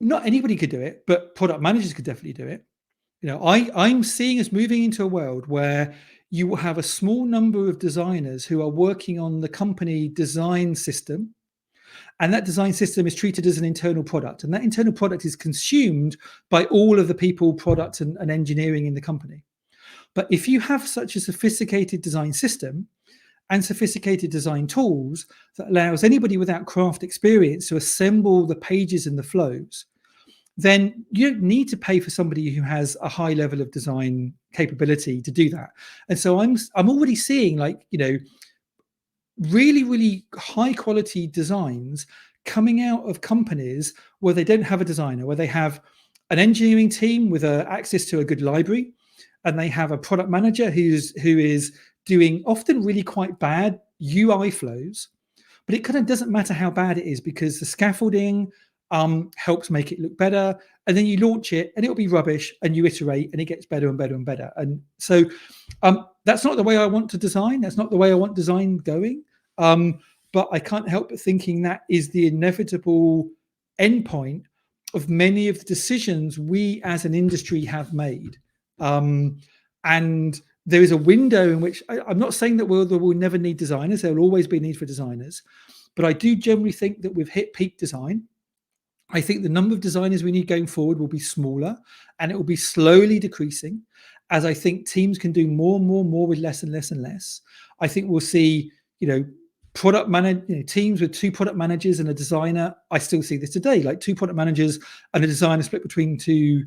B: not anybody could do it, but product managers could definitely do it. I'm seeing us moving into a world where you will have a small number of designers who are working on the company design system. And that design system is treated as an internal product. And that internal product is consumed by all of the people, product and engineering in the company. But if you have such a sophisticated design system and sophisticated design tools that allows anybody without craft experience to assemble the pages and the flows, then you don't need to pay for somebody who has a high level of design capability to do that. And so I'm already seeing really, really high quality designs coming out of companies where they don't have a designer, where they have an engineering team with access to a good library, and they have a product manager who is doing often really quite bad UI flows, but it kind of doesn't matter how bad it is because the scaffolding helps make it look better, and then you launch it and it'll be rubbish and you iterate and it gets better and better and better. And so that's not the way I want to design. That's not the way I want design going. But I can't help but thinking that is the inevitable endpoint of many of the decisions we as an industry have made. And there is a window in which I'm not saying that we'll never need designers. There will always be a need for designers. But I do generally think that we've hit peak design. I think the number of designers we need going forward will be smaller, and it will be slowly decreasing as I think teams can do more and more with less and less and less. I think we'll see, teams with 2 product managers and a designer. I still see this today, like 2 product managers and a designer split between 2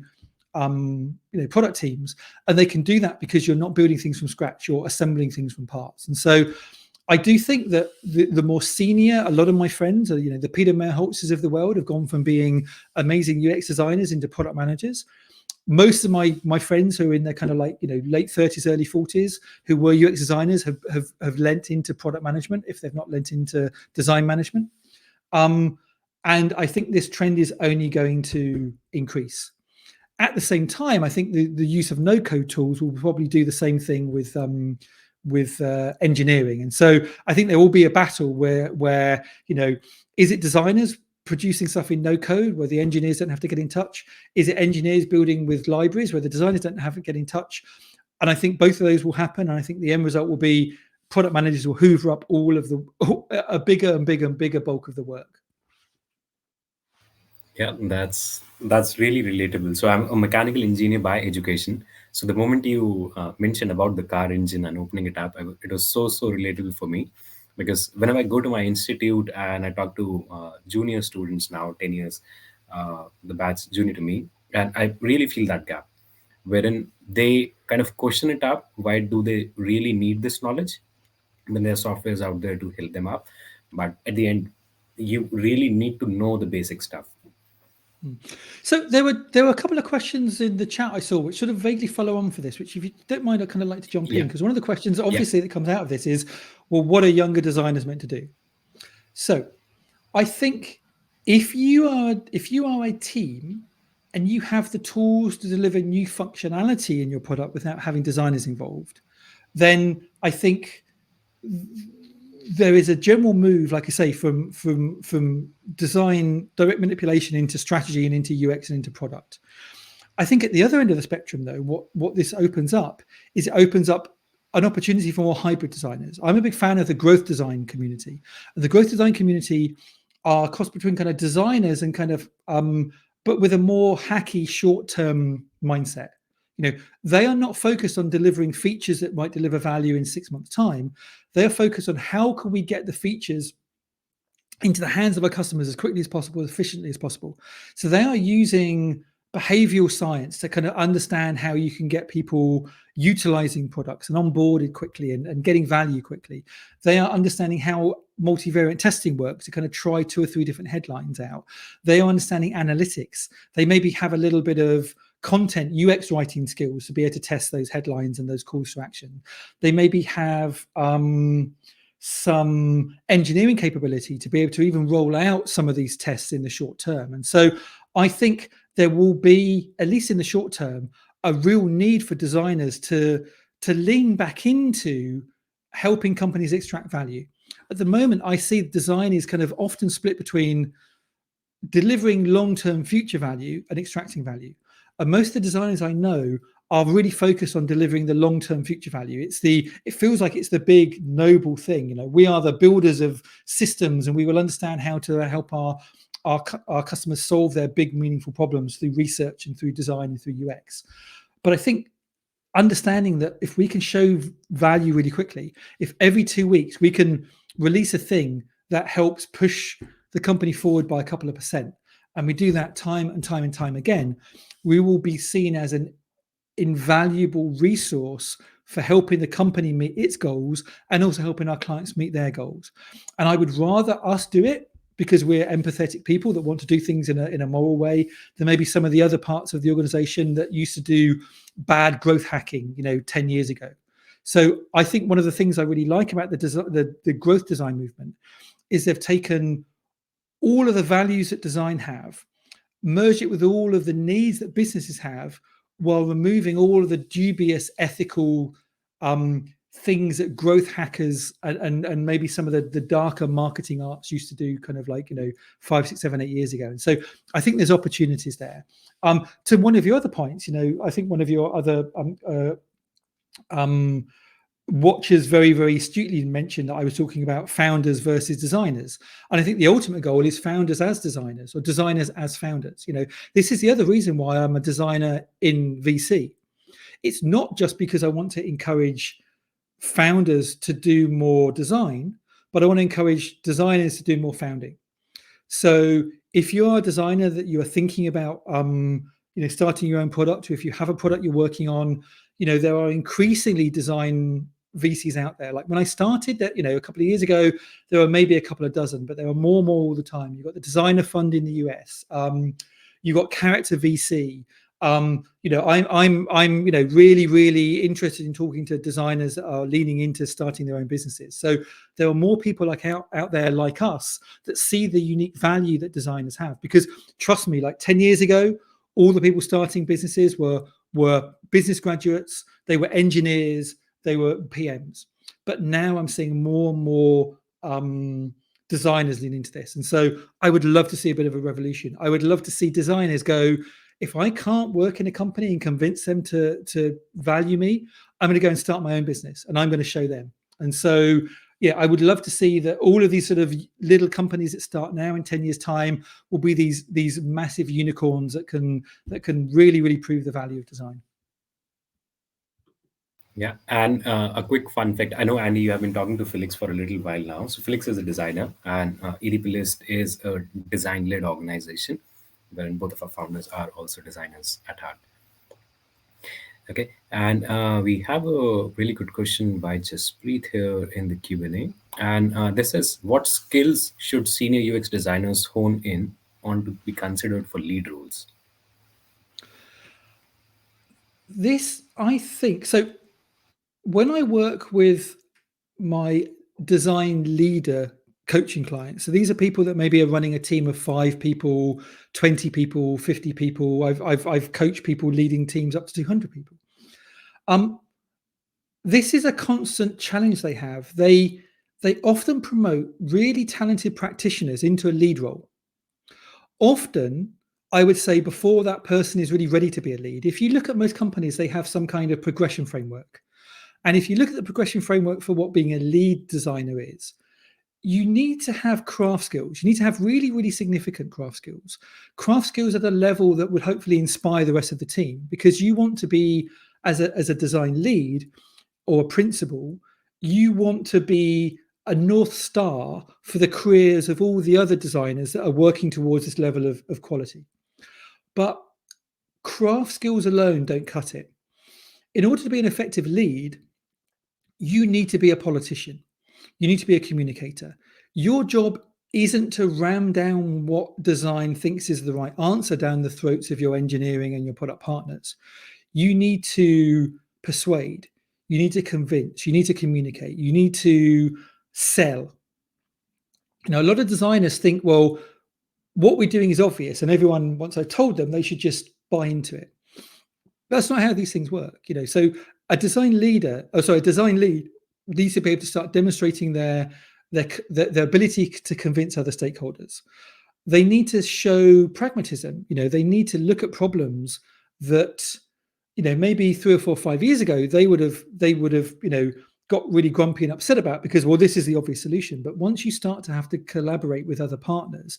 B: product teams, and they can do that because you're not building things from scratch, you're assembling things from parts. And so I do think that the more senior, a lot of my friends are, the Peter Merholtzes of the world have gone from being amazing UX designers into product managers. Most of my friends who are in their kind of like, late 30s, early 40s, who were UX designers have lent into product management if they've not lent into design management. And I think this trend is only going to increase. At the same time, I think the use of no-code tools will probably do the same thing with engineering. And so I think there will be a battle where is it designers producing stuff in no code where the engineers don't have to get in touch? Is it engineers building with libraries where the designers don't have to get in touch? And I think both of those will happen. And I think the end result will be product managers will hoover up all of a bigger and bigger and bigger bulk of the work.
A: Yeah, that's really relatable. So I'm a mechanical engineer by education. So the moment you mentioned about the car engine and opening it up, it was so relatable for me, because whenever I go to my institute and I talk to junior students now, 10 years, the batch junior to me, and I really feel that gap, wherein they kind of question it up. Why do they really need this knowledge when there are softwares out there to help them up? But at the end, you really need to know the basic stuff.
B: So there were a couple of questions in the chat I saw which sort of vaguely follow on for this, which if you don't mind, I'd kind of like to jump in, because one of the questions obviously that comes out of this is, well, what are younger designers meant to do? So I think if you are a team and you have the tools to deliver new functionality in your product without having designers involved, then I think there is a general move, like I say, from design, direct manipulation into strategy and into UX and into product. I think at the other end of the spectrum, though, what this opens up is it opens up an opportunity for more hybrid designers. I'm a big fan of the growth design community. And the growth design community are a cross between kind of designers and kind of, but with a more hacky short-term mindset. They are not focused on delivering features that might deliver value in 6 months' time. They are focused on how can we get the features into the hands of our customers as quickly as possible, as efficiently as possible. So they are using behavioral science to kind of understand how you can get people utilizing products and onboarded quickly and getting value quickly. They are understanding how multivariate testing works to kind of try 2 or 3 different headlines out. They are understanding analytics. They maybe have a little bit of content UX writing skills to be able to test those headlines and those calls to action. They maybe have some engineering capability to be able to even roll out some of these tests in the short term. And so I think there will be, at least in the short term, a real need for designers to lean back into helping companies extract value. At the moment, I see design is kind of often split between delivering long-term future value and extracting value. And most of the designers I know are really focused on delivering the long-term future value. It feels like it's the big noble thing. We are the builders of systems, and we will understand how to help our customers solve their big, meaningful problems through research and through design and through UX. But I think understanding that if we can show value really quickly, if every 2 weeks we can release a thing that helps push the company forward by a couple of percent, and we do that time and time and time again, we will be seen as an invaluable resource for helping the company meet its goals and also helping our clients meet their goals. And I would rather us do it because we're empathetic people that want to do things in a moral way than maybe some of the other parts of the organization that used to do bad growth hacking 10 years ago. So I think one of the things I really like about the growth design movement is they've taken all of the values that design have, merge it with all of the needs that businesses have, while removing all of the dubious ethical things that growth hackers and maybe some of the darker marketing arts used to do kind of like 5, 6, 7, 8 years ago. And so I think there's opportunities there. To one of your other points, I think one of your other watchers very, very astutely mentioned that I was talking about founders versus designers. And I think the ultimate goal is founders as designers or designers as founders. This is the other reason why I'm a designer in VC. It's not just because I want to encourage founders to do more design, but I want to encourage designers to do more founding. So if you're a designer that you are thinking about starting your own product, or if you have a product you're working on, there are increasingly design VCs out there. Like when I started that, a couple of years ago, there were maybe a couple of dozen, but there are more and more all the time. You've got the Designer Fund in the US. You've got Character VC. I'm really, really interested in talking to designers that are leaning into starting their own businesses. So there are more people like out there like us that see the unique value that designers have. Because trust me, like 10 years ago, all the people starting businesses were business graduates, they were engineers, they were PMs. But now I'm seeing more and more designers lean into this. And so I would love to see a bit of a revolution. I would love to see designers go, if I can't work in a company and convince them to value me, I'm going to go and start my own business and I'm going to show them. And so, yeah, I would love to see that all of these sort of little companies that start now in 10 years' time will be these massive unicorns that can really, really prove the value of design.
A: Yeah, and a quick fun fact. I know, Andy, you have been talking to Felix for a little while now. So Felix is a designer, and ADPList is a design-led organization, wherein both of our founders are also designers at heart. Okay, and we have a really good question by Jaspreet here in the Q&A. And this is, what skills should senior UX designers hone in on to be considered for lead roles?
B: This, I think, so when I work with my design leader coaching clients, so these are people that maybe are running a team of 5 people, 20 people, 50 people. I've coached people leading teams up to 200 people. This is a constant challenge they have. They often promote really talented practitioners into a lead role. Often, I would say, before that person is really ready to be a lead. If you look at most companies, they have some kind of progression framework. And if you look at the progression framework for what being a lead designer is, you need to have craft skills. You need to have really, really significant craft skills. Craft skills at a level that would hopefully inspire the rest of the team, because you want to be, as a design lead or a principal, you want to be a North Star for the careers of all the other designers that are working towards this level of quality. But craft skills alone don't cut it. In order to be an effective lead, you need to be a politician. You need to be a communicator. Your job isn't to ram down what design thinks is the right answer down the throats of your engineering and your product partners. You need to persuade. You need to convince. You need to communicate. You need to sell. A lot of designers think, well, what we're doing is obvious, and everyone, once I've told them, they should just buy into it. That's not how these things work. So a design lead needs to be able to start demonstrating their ability to convince other stakeholders. They need to show pragmatism. They need to look at problems that, maybe 3 or 4 or 5 years ago, they would have got really grumpy and upset about, because, well, this is the obvious solution. But once you start to have to collaborate with other partners,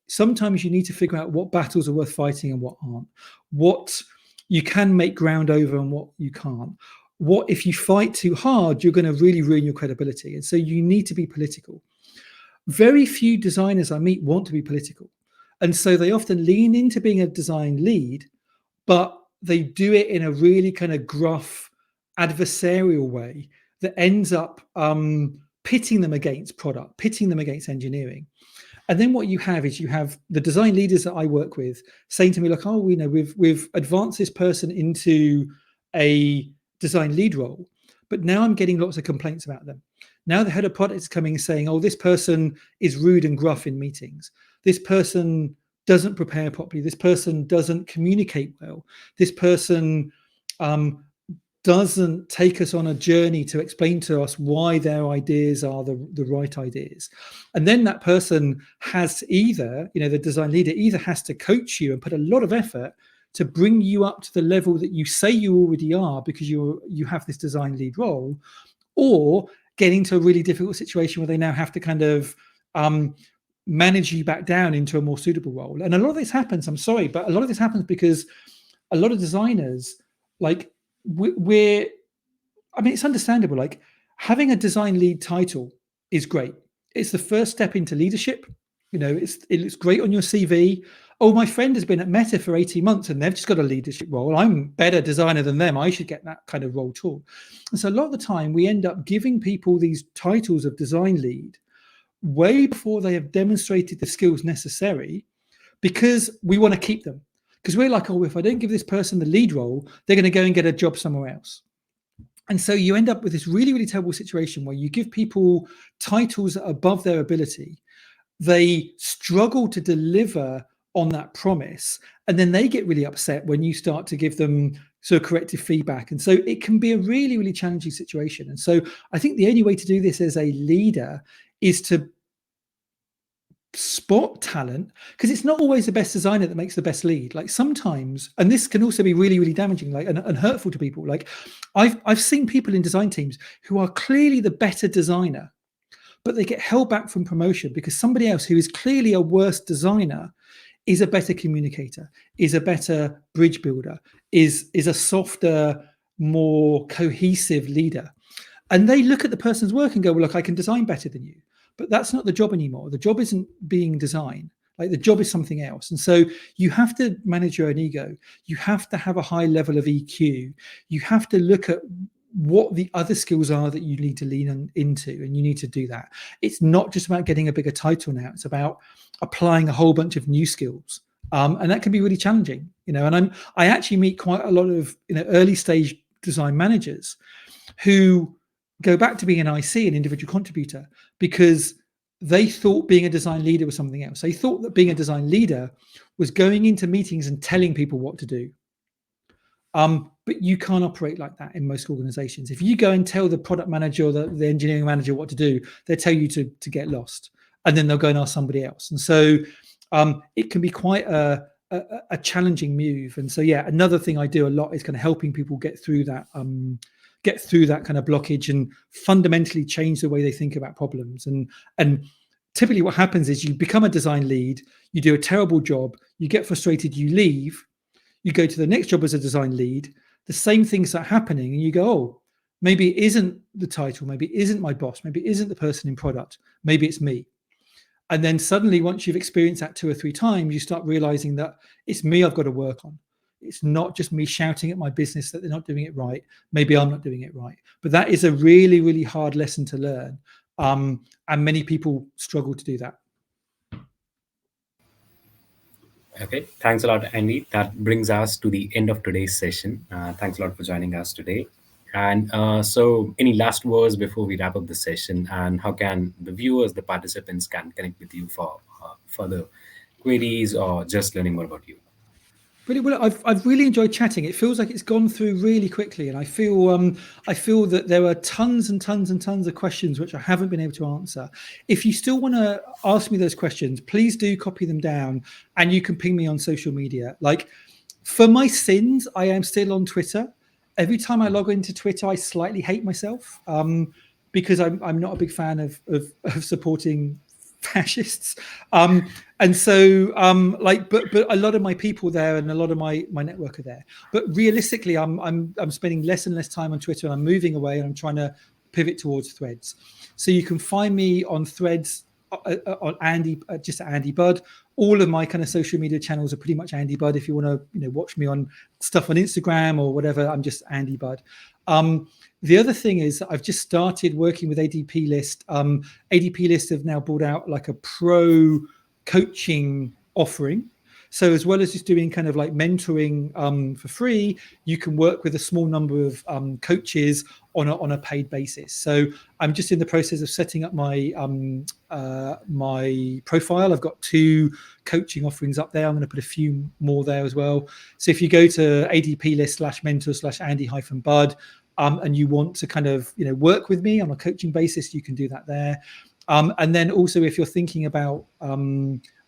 B: sometimes you need to figure out what battles are worth fighting and what aren't, what you can make ground over and what you can't. What if you fight too hard, you're going to really ruin your credibility. And so you need to be political. Very few designers I meet want to be political. And so they often lean into being a design lead, but they do it in a really kind of gruff, adversarial way that ends up pitting them against product, pitting them against engineering. And then what you have is the design leaders that I work with saying to me, like, oh, we've advanced this person into a design lead role, but now I'm getting lots of complaints about them. Now the head of product is coming and saying, oh, this person is rude and gruff in meetings. This person doesn't prepare properly. This person doesn't communicate well. This person doesn't take us on a journey to explain to us why their ideas are the right ideas. And then that person has either, the design leader either has to coach you and put a lot of effort to bring you up to the level that you say you already are because you have this design lead role, or get into a really difficult situation where they now have to kind of manage you back down into a more suitable role. And a lot of this happens, I'm sorry, but a lot of this happens because a lot of designers, like, it's understandable. Like, having a design lead title is great. It's the first step into leadership. It looks great on your CV. oh, my friend has been at Meta for 18 months and they've just got a leadership role. I'm a better designer than them. I should get that kind of role too. And so a lot of the time we end up giving people these titles of design lead way before they have demonstrated the skills necessary, because we want to keep them. Because we're like, oh, if I don't give this person the lead role, they're going to go and get a job somewhere else. And so you end up with this really, really terrible situation where you give people titles above their ability. They struggle to deliver on that promise. And then they get really upset when you start to give them sort of corrective feedback. And so it can be a really, really challenging situation. And so I think the only way to do this as a leader is to spot talent, because it's not always the best designer that makes the best lead. Like sometimes, and this can also be really, really damaging, like and hurtful to people. Like I've seen people in design teams who are clearly the better designer, but they get held back from promotion because somebody else who is clearly a worse designer is a better communicator, is a better bridge builder, is a softer, more cohesive leader. And they look at the person's work and go, well, look, I can design better than you. But that's not the job anymore. The job isn't being design. Like the job is something else. And so you have to manage your own ego. You have to have a high level of EQ. You have to look at what the other skills are that you need to lean into, and you need to do that. It's not just about getting a bigger title now. It's about applying a whole bunch of new skills. And that can be really challenging, and I actually meet quite a lot of, early stage design managers who go back to being an IC, an individual contributor, because they thought being a design leader was something else. They thought that being a design leader was going into meetings and telling people what to do. But you can't operate like that in most organizations. If you go and tell the product manager or the engineering manager what to do, they'll tell you to get lost, and then they'll go and ask somebody else. And so it can be quite a challenging move. And so, yeah, another thing I do a lot is kind of helping people get through that kind of blockage and fundamentally change the way they think about problems. And typically what happens is you become a design lead, you do a terrible job, you get frustrated, you leave, you go to the next job as a design lead, the same things start happening, and you go, oh, maybe it isn't the title, maybe it isn't my boss, maybe it isn't the person in product, maybe it's me. And then suddenly, once you've experienced that 2 or 3 times, you start realizing that it's me I've got to work on. It's not just me shouting at my business that they're not doing it right. Maybe I'm not doing it right. But that is a really, really hard lesson to learn. And many people struggle to do that.
A: Okay, thanks a lot, Andy. That brings us to the end of today's session. Thanks a lot for joining us today. And so any last words before we wrap up the session, and how can the viewers, the participants can connect with you for further queries or just learning more about you?
B: Really, well, I've really enjoyed chatting. It feels like it's gone through really quickly, and I feel that there are tons and tons and tons of questions which I haven't been able to answer. If you still want to ask me those questions, please do copy them down, and you can ping me on social media. Like for my sins, I am still on Twitter. Every time I log into Twitter, I slightly hate myself because I'm not a big fan of supporting fascists. And so but a lot of my people there and a lot of my network are there. But realistically, I'm spending less and less time on Twitter, and I'm moving away, and I'm trying to pivot towards Threads. So you can find me on Threads on Andy, just Andy Budd. All of my kind of social media channels are pretty much Andy Budd. If you want to watch me on stuff on Instagram or whatever, I'm just Andy Budd. The other thing is I've just started working with ADPList. ADPList have now brought out like a pro coaching offering. So as well as just doing kind of like mentoring for free, you can work with a small number of coaches on a paid basis. So I'm just in the process of setting up my my profile. I've got 2 coaching offerings up there. I'm going to put a few more there as well. So if you go to adplist/mentor/Andy-Budd and you want to kind of work with me on a coaching basis, you can do that there. And then also if you're thinking about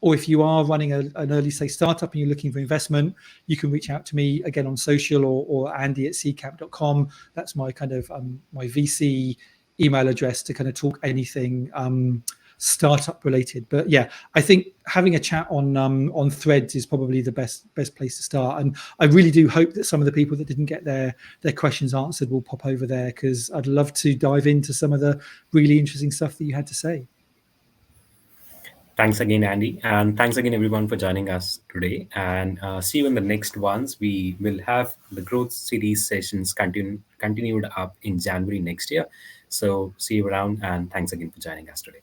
B: or if you are running an early stage startup and you're looking for investment, you can reach out to me again on social or andy@seedcamp.com. That's my kind of my VC email address to kind of talk anything startup related. But yeah, I think having a chat on Threads is probably the best place to start. And I really do hope that some of the people that didn't get their questions answered will pop over there, because I'd love to dive into some of the really interesting stuff that you had to say.
A: Thanks again, Andy. And thanks again, everyone, for joining us today. And see you in the next ones. We will have the growth series sessions continued up in January next year. So see you around. And thanks again for joining us today.